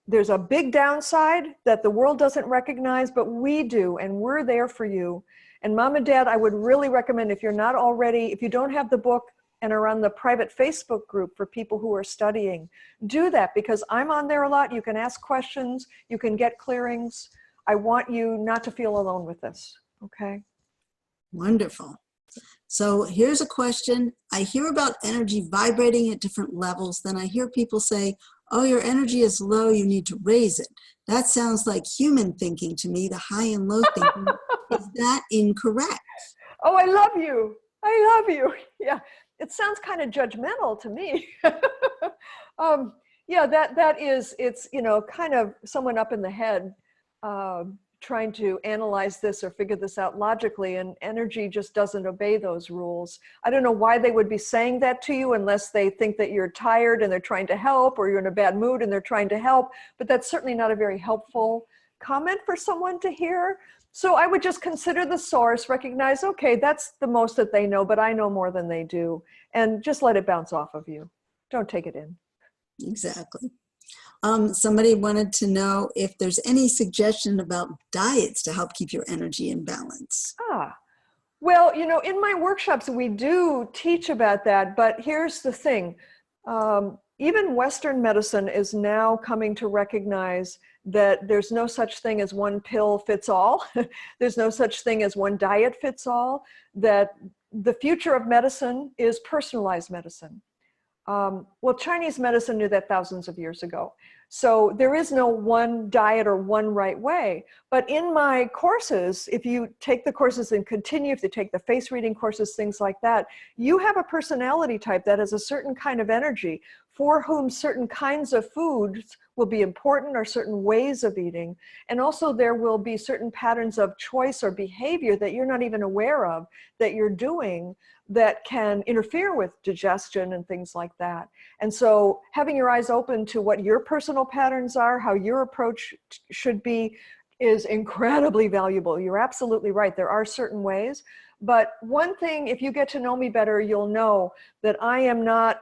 There's a big downside that the world doesn't recognize, but we do, and we're there for you. And mom and dad, I would really recommend, if you're not already, if you don't have the book and are on the private Facebook group for people who are studying, do that, because I'm on there a lot. You can ask questions, you can get clearings. I want you not to feel alone with this, okay? Wonderful. So here's a question. I hear about energy vibrating at different levels. Then I hear people say, oh, your energy is low, you need to raise it. That sounds like human thinking to me, the high and low thinking. Is that incorrect? Oh, I love you. I love you. Yeah, it sounds kind of judgmental to me. Yeah, that is, it's, you know, kind of someone up in the head trying to analyze this or figure this out logically, and energy just doesn't obey those rules. I don't know why they would be saying that to you unless they think that you're tired and they're trying to help, or you're in a bad mood and they're trying to help, but that's certainly not a very helpful comment for someone to hear. So I would just consider the source, recognize, okay, that's the most that they know, but I know more than they do, and just let it bounce off of you. Don't take it in. Exactly. Somebody wanted to know if there's any suggestion about diets to help keep your energy in balance. Well, you know, in my workshops, we do teach about that, but here's the thing. Even Western medicine is now coming to recognize that there's no such thing as one pill fits all. There's no such thing as one diet fits all, that the future of medicine is personalized medicine. Well, Chinese medicine knew that thousands of years ago. So there is no one diet or one right way. But in my courses, if you take the courses and continue, if you take the face reading courses, things like that, you have a personality type that has a certain kind of energy for whom certain kinds of foods will be important, or certain ways of eating. And also there will be certain patterns of choice or behavior that you're not even aware of that you're doing that can interfere with digestion and things like that. And so having your eyes open to what your personal patterns are, how your approach should be, is incredibly valuable. You're absolutely right. There are certain ways. But one thing, if you get to know me better, you'll know that I am not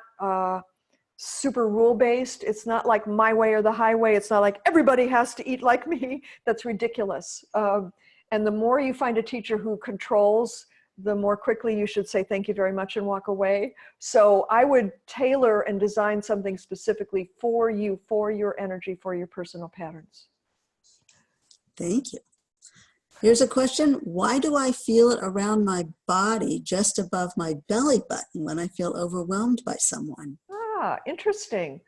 super rule-based. It's not like my way or the highway. It's not like everybody has to eat like me. That's ridiculous. And the more you find a teacher who controls, the more quickly you should say thank you very much and walk away. So I would tailor and design something specifically for you, for your energy, for your personal patterns. Thank you. Here's a question. Why do I feel it around my body just above my belly button when I feel overwhelmed by someone? Interesting.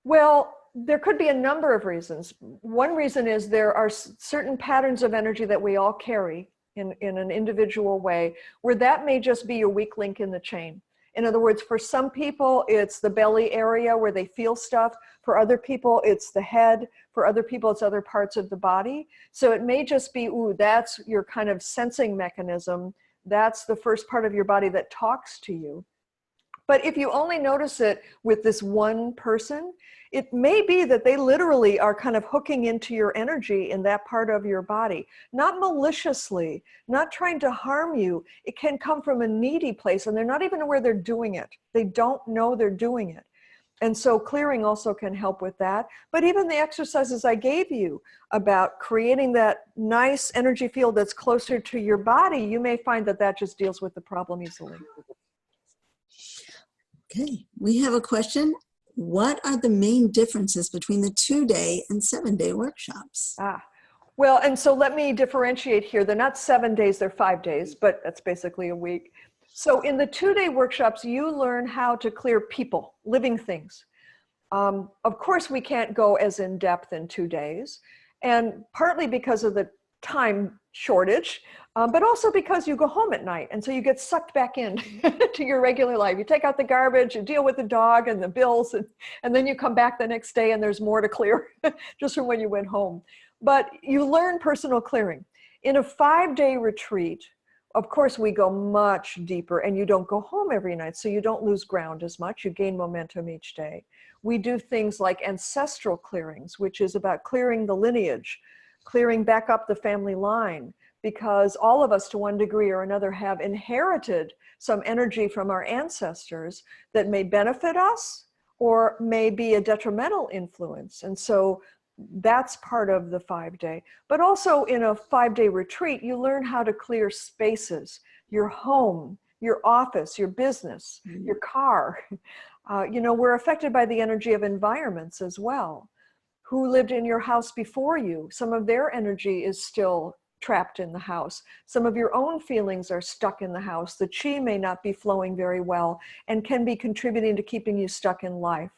Well, there could be a number of reasons. One reason is there are certain patterns of energy that we all carry in an individual way, where that may just be your weak link in the chain. In other words, for some people, it's the belly area where they feel stuff. For other people, it's the head. For other people, it's other parts of the body. So it may just be, ooh, that's your kind of sensing mechanism. That's the first part of your body that talks to you. But if you only notice it with this one person, it may be that they literally are kind of hooking into your energy in that part of your body, not maliciously, not trying to harm you. It can come from a needy place, and they're not even aware they're doing it. They don't know they're doing it. And so clearing also can help with that. But even the exercises I gave you about creating that nice energy field that's closer to your body, you may find that that just deals with the problem easily. Okay, we have a question. What are the main differences between the 2-day and 7-day workshops? Well, and so let me differentiate here. They're not 7 days, they're 5 days, but that's basically a week. So in the 2-day workshops, you learn how to clear people, living things. Of course, we can't go as in depth in 2 days, and partly because of the time shortage, but also because you go home at night, and so you get sucked back in to your regular life. You take out the garbage, you deal with the dog and the bills, and then you come back the next day and there's more to clear just from when you went home. But you learn personal clearing. In a 5-day retreat, of course, we go much deeper, and you don't go home every night, so you don't lose ground as much. You gain momentum each day. We do things like ancestral clearings, which is about clearing the lineage, clearing back up the family line, because all of us to one degree or another have inherited some energy from our ancestors that may benefit us or may be a detrimental influence. And so that's part of the 5-day. But also in a 5-day retreat, you learn how to clear spaces, your home, your office, your business, your car. We're affected by the energy of environments as well. Who lived in your house before you? Some of their energy is still trapped in the house. Some of your own feelings are stuck in the house. The chi may not be flowing very well and can be contributing to keeping you stuck in life.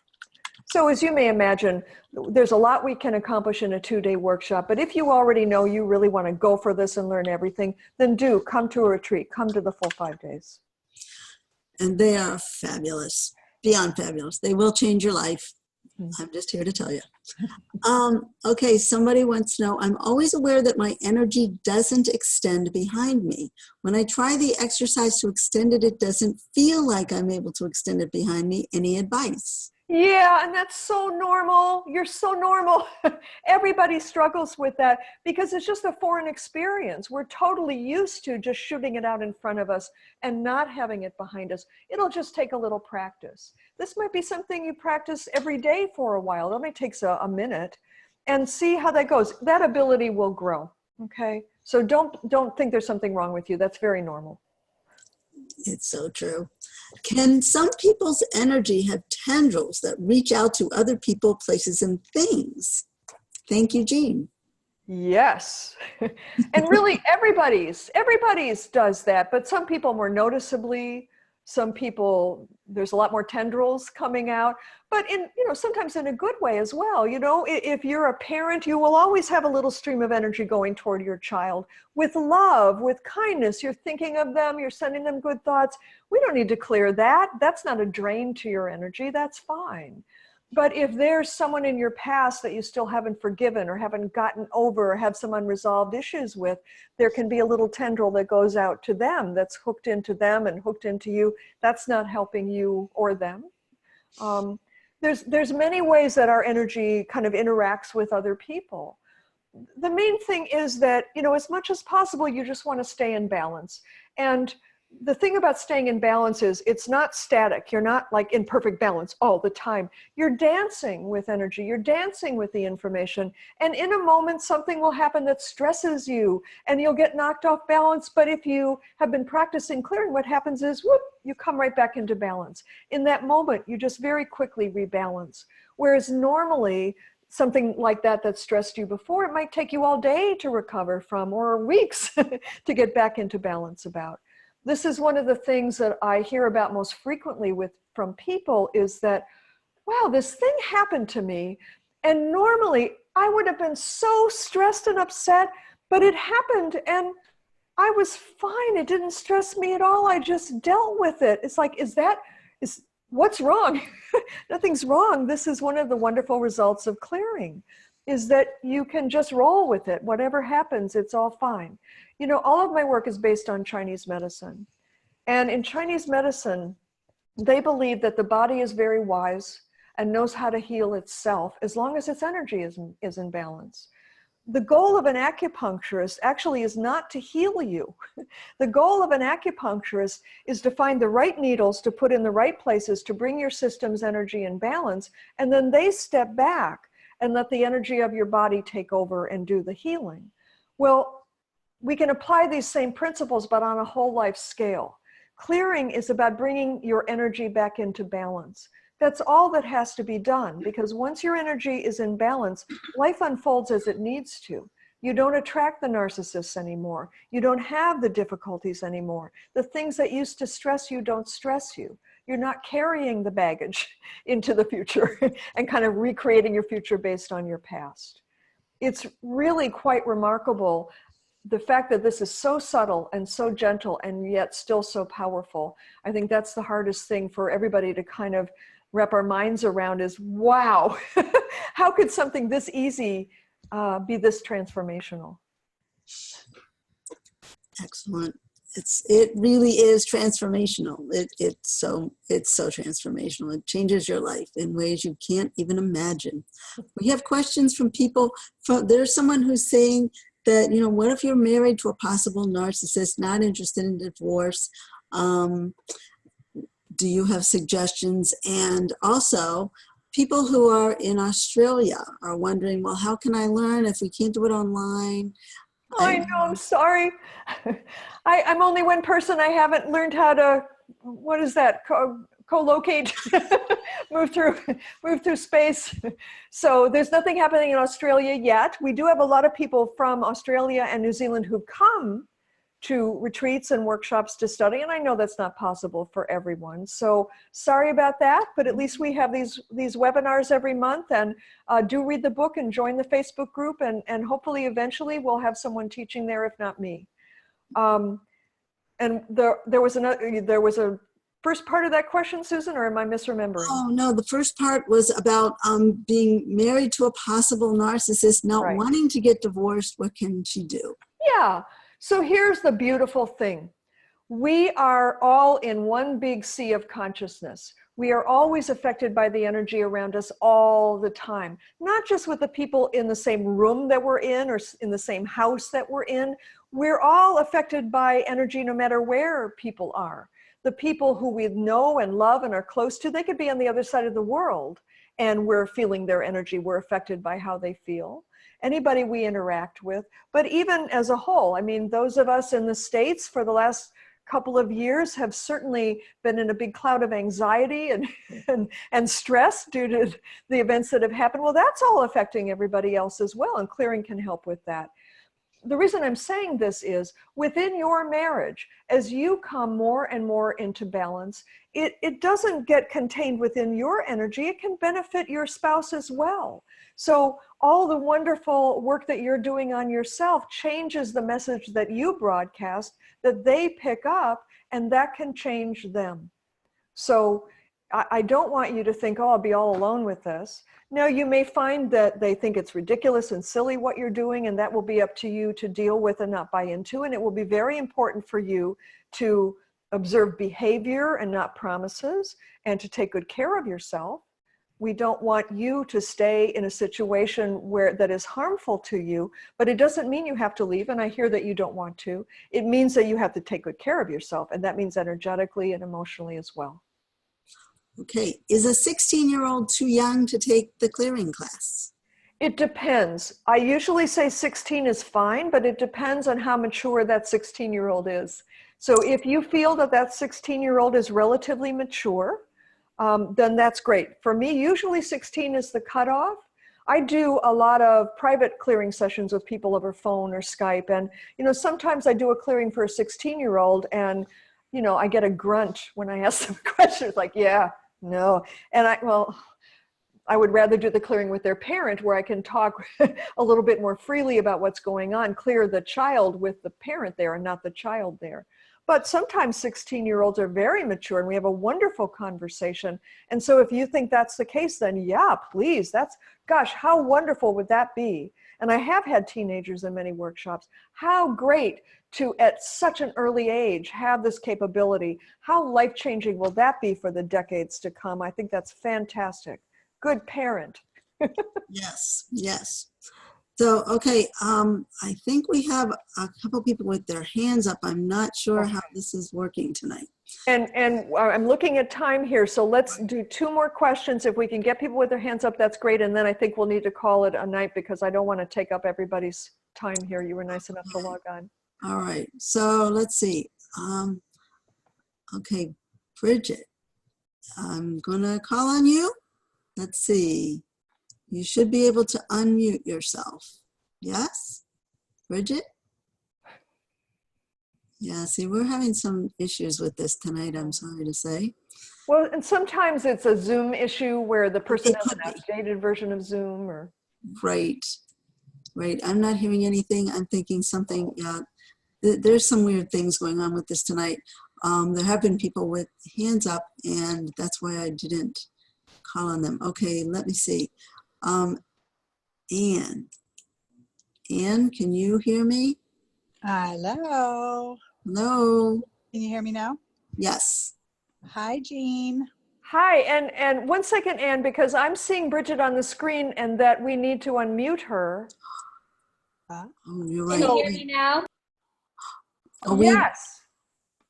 So as you may imagine, there's a lot we can accomplish in a 2-day workshop, but if you already know you really want to go for this and learn everything, then do come to a retreat, come to the full 5 days. And they are fabulous, beyond fabulous. They will change your life. I'm just here to tell you. Okay, somebody wants to know, I'm always aware that my energy doesn't extend behind me. When I try the exercise to extend it, it doesn't feel like I'm able to extend it behind me. Any advice? Yeah, and that's so normal. You're so normal. Everybody struggles with that because it's just a foreign experience. We're totally used to just shooting it out in front of us and not having it behind us. It'll just take a little practice. This might be something you practice every day for a while. It only takes a minute, and see how that goes. That ability will grow, okay? So don't think there's something wrong with you. That's very normal. It's so true. Can some people's energy have tendrils that reach out to other people, places, and things? Thank you, Jean. Yes. And really everybody's does that, but some people more noticeably, some people, there's a lot more tendrils coming out, but sometimes in a good way as well. If you're a parent, you will always have a little stream of energy going toward your child with love, with kindness. You're thinking of them, you're sending them good thoughts. We don't need to clear that. That's not a drain to your energy. That's fine. But if there's someone in your past that you still haven't forgiven or haven't gotten over or have some unresolved issues with, there can be a little tendril that goes out to them that's hooked into them and hooked into you. That's not helping you or them. There's many ways that our energy kind of interacts with other people. The main thing is that, as much as possible, you just want to stay in balance. And the thing about staying in balance is it's not static. You're not like in perfect balance all the time. You're dancing with energy. You're dancing with the information. And in a moment, something will happen that stresses you and you'll get knocked off balance. But if you have been practicing clearing, what happens is, whoop, you come right back into balance. In that moment, you just very quickly rebalance. Whereas normally, something like that stressed you before, it might take you all day to recover from, or weeks to get back into balance about. This is one of the things that I hear about most frequently from people is that, wow, this thing happened to me. And normally I would have been so stressed and upset, but it happened and I was fine. It didn't stress me at all. I just dealt with it. It's like, what's wrong? Nothing's wrong. This is one of the wonderful results of clearing, is that you can just roll with it. Whatever happens, it's all fine. All of my work is based on Chinese medicine. And in Chinese medicine, they believe that the body is very wise and knows how to heal itself as long as its energy is in balance. The goal of an acupuncturist actually is not to heal you. The goal of an acupuncturist is to find the right needles to put in the right places to bring your system's energy in balance, and then they step back and let the energy of your body take over and do the healing. Well, we can apply these same principles, but on a whole life scale. Clearing is about bringing your energy back into balance. That's all that has to be done, because once your energy is in balance, life unfolds as it needs to. You don't attract the narcissists anymore. You don't have the difficulties anymore. The things that used to stress you don't stress you. You're not carrying the baggage into the future and kind of recreating your future based on your past. It's really quite remarkable, the fact that this is so subtle and so gentle and yet still so powerful. I think that's the hardest thing for everybody to kind of wrap our minds around is, wow, how could something this easy be this transformational? Excellent. It really is transformational. It's so transformational. It changes your life in ways you can't even imagine. We have questions from people. There's someone who's saying that, what if you're married to a possible narcissist, not interested in divorce? Do you have suggestions? And also, people who are in Australia are wondering, well, how can I learn if we can't do it online? Oh, I know, I'm sorry. I'm only one person. I haven't learned how to, what is that, co-locate, move through space. So there's nothing happening in Australia yet. We do have a lot of people from Australia and New Zealand who've come to retreats and workshops to study, and I know that's not possible for everyone. So sorry about that, but at least we have these webinars every month, and do read the book and join the Facebook group, and hopefully eventually we'll have someone teaching there, if not me. And there was a first part of that question, Susan, or am I misremembering? Oh, no, the first part was about being married to a possible narcissist, not Right. wanting to get divorced. What can she do? Yeah. So here's the beautiful thing. We are all in one big sea of consciousness. We are always affected by the energy around us all the time, not just with the people in the same room that we're in or in the same house that we're in. We're all affected by energy no matter where people are. The people who we know and love and are close to, they could be on the other side of the world, and we're feeling their energy. We're affected by how they feel. Anybody we interact with, but even as a whole, I mean, those of us in the States for the last couple of years have certainly been in a big cloud of anxiety and stress due to the events that have happened. Well, that's all affecting everybody else as well, and clearing can help with that. The reason I'm saying this is within your marriage, as you come more and more into balance, it doesn't get contained within your energy. It can benefit your spouse as well. So all the wonderful work that you're doing on yourself changes the message that you broadcast, that they pick up, and that can change them. So I don't want you to think, oh, I'll be all alone with this. No, you may find that they think it's ridiculous and silly what you're doing, and that will be up to you to deal with and not buy into. And it will be very important for you to observe behavior and not promises, and to take good care of yourself. We don't want you to stay in a situation that is harmful to you, but it doesn't mean you have to leave. And I hear that you don't want to. It means that you have to take good care of yourself, and that means energetically and emotionally as well. Okay, is a 16-year-old too young to take the clearing class? It depends. I usually say 16 is fine, but it depends on how mature that 16-year-old is. So if you feel that 16-year-old is relatively mature, then that's great. For me, usually 16 is the cutoff. I do a lot of private clearing sessions with people over phone or Skype. And, sometimes I do a clearing for a 16-year-old and, I get a grunt when I ask them questions like, yeah, no. And I would rather do the clearing with their parent, where I can talk a little bit more freely about what's going on, clear the child with the parent there and not the child there. But sometimes 16-year-olds are very mature and we have a wonderful conversation. And so if you think that's the case, then yeah, please, gosh, how wonderful would that be? And I have had teenagers in many workshops. How great to, at such an early age, have this capability. How life-changing will that be for the decades to come? I think that's fantastic. Good parent. Yes, yes. So, okay, I think we have a couple people with their hands up. I'm not sure how this is working tonight. And I'm looking at time here, so let's do 2 more questions. If we can get people with their hands up, that's great. And then I think we'll need to call it a night, because I don't want to take up everybody's time here. You were nice enough to log on. All right, so let's see. Okay, Bridget, I'm gonna call on you. Let's see. You should be able to unmute yourself. Yes? Bridget? Yeah, see, we're having some issues with this tonight, I'm sorry to say. Well, and sometimes it's a Zoom issue where the person It has an could be. outdated version of Zoom or. Right, right. I'm not hearing anything. I'm thinking something, yeah. There's some weird things going on with this tonight. There have been people with hands up, and that's why I didn't call on them. Okay, let me see. Anne. Anne, can you hear me? Hello. Hello? Can you hear me now? Yes. Hi, Jean. Hi, and 1 second, Anne, because I'm seeing Bridget on the screen and that we need to unmute her. Oh, you're Can right. you hear me now? Oh, Yes.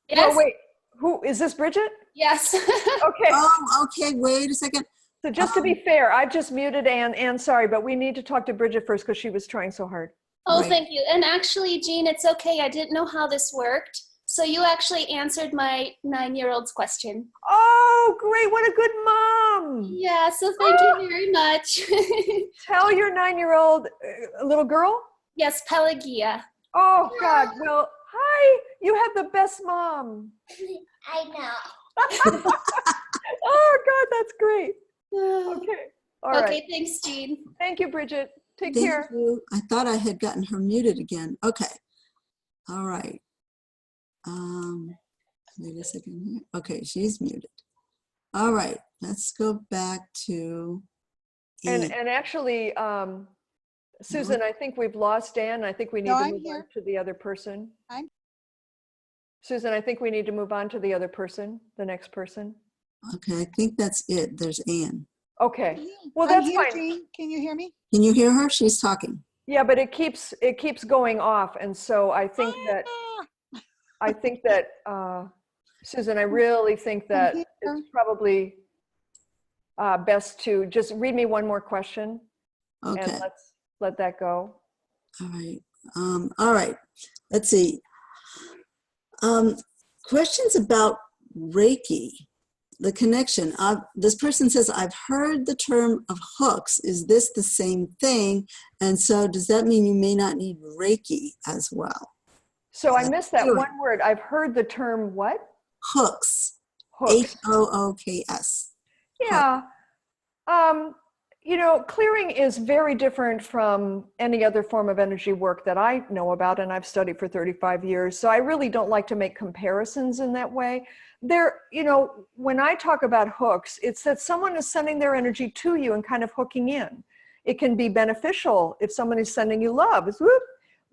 Yes. Well, wait, who, is this Bridget? Yes. Okay, Oh, okay, wait a second. so just to be fair, I've just muted Anne. Anne, sorry, but we need to talk to Bridget first because she was trying so hard. Oh, Right. thank you. And actually, Jean, it's okay. I didn't know how this worked. So you actually answered my 9-year-old's question. Oh, great, what a good mom. Yeah, so thank you very much. Tell your 9-year-old little girl. Yes, Pelagia. Oh, God, well, hi, you have the best mom. I know. Oh, God, that's great. Okay, all right. Okay, thanks, Jean. Thank you, Bridget. Take Thank care. you. I thought I had gotten her muted again. Okay. All right. Wait a second here. Okay, she's muted. All right, let's go back to Anne. And actually, Susan, I think we've lost Dan. I think we need No, to I'm move on here. to the other person. I'm- Susan, I think we need to move on to the other person, the next person. Okay, I think that's it. There's Anne. Okay, well, I'm that's here, fine. Jean. Can you hear me? Can you hear her? She's talking. Yeah, but it keeps going off. And so I think that, Susan, I really think I'm that here. it's probably best to just read me one more question Okay. and let's let that go. All right. All right. Let's see. Questions about Reiki, the connection. This person says, I've heard the term of hooks. Is this the same thing? And so does that mean you may not need Reiki as well? So I missed that Sure. one word. I've heard the term what? Hooks. Hooks. Hooks. Yeah. You know, clearing is very different from any other form of energy work that I know about, and I've studied for 35 years. So I really don't like to make comparisons in that way. You know, when I talk about hooks, it's that someone is sending their energy to you and kind of hooking in. It can be beneficial if someone is sending you love, it's whoop,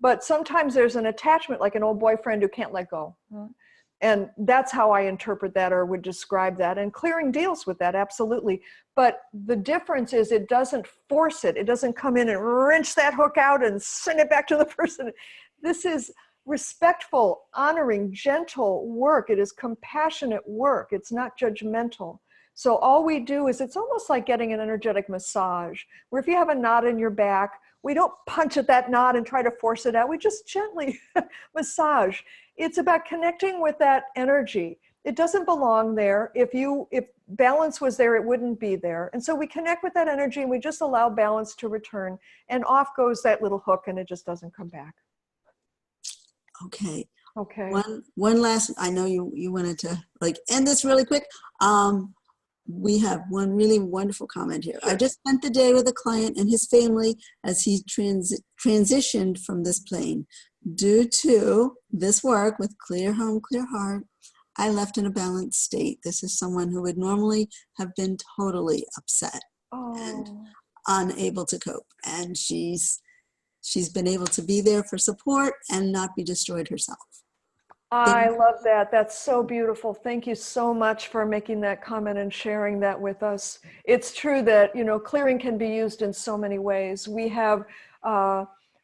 but sometimes there's an attachment, like an old boyfriend who can't let go. And that's how I interpret that or would describe that. And clearing deals with that, absolutely. But the difference is it doesn't force it. It doesn't come in and wrench that hook out and send it back to the person. This is respectful, honoring, gentle work. It is compassionate work. It's not judgmental. So all we do is, it's almost like getting an energetic massage, where if you have a knot in your back, we don't punch at that knot and try to force it out. We just gently massage. It's about connecting with that energy. It doesn't belong there. If balance was there, it wouldn't be there. And so we connect with that energy and we just allow balance to return, and off goes that little hook and it just doesn't come back. Okay. Okay. One last, I know you wanted to like end this really quick. We have one really wonderful comment here. Sure. I just spent the day with a client and his family as he transitioned from this plane. Due to this work with Clear Home, Clear Heart, I left in a balanced state. This is someone who would normally have been totally upset and unable to cope. And she's been able to be there for support and not be destroyed herself. I love that. That's so beautiful. Thank you so much for making that comment and sharing that with us. It's true that, you know, clearing can be used in so many ways. We have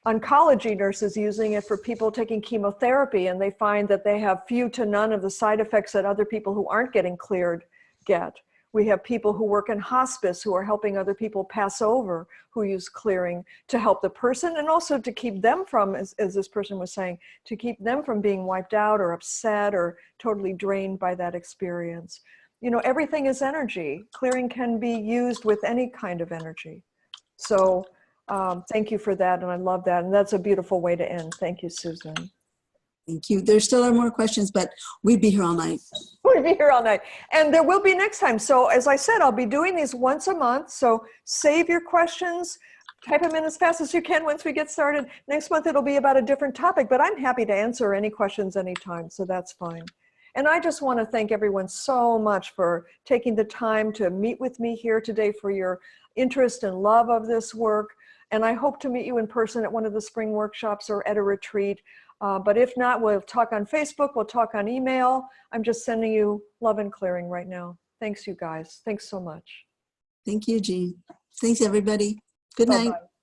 oncology nurses using it for people taking chemotherapy, and they find that they have few to none of the side effects that other people who aren't getting cleared get. We have people who work in hospice who are helping other people pass over, who use clearing to help the person and also to keep them from, as this person was saying, to keep them from being wiped out or upset or totally drained by that experience. You know, everything is energy. Clearing can be used with any kind of energy. So Thank you for that, and I love that. And that's a beautiful way to end. Thank you, Susan. Thank you. There still are more questions, but we'd be here all night. We'll be here all night. And there will be next time. So as I said, I'll be doing these once a month. So save your questions, type them in as fast as you can once we get started. Next month, it'll be about a different topic, but I'm happy to answer any questions anytime. So that's fine. And I just want to thank everyone so much for taking the time to meet with me here today, for your interest and love of this work. And I hope to meet you in person at one of the spring workshops or at a retreat. But if not, we'll talk on Facebook, we'll talk on email. I'm just sending you love and clearing right now. Thanks, you guys. Thanks so much. Thank you, Jean. Thanks, everybody. Good night. Bye-bye.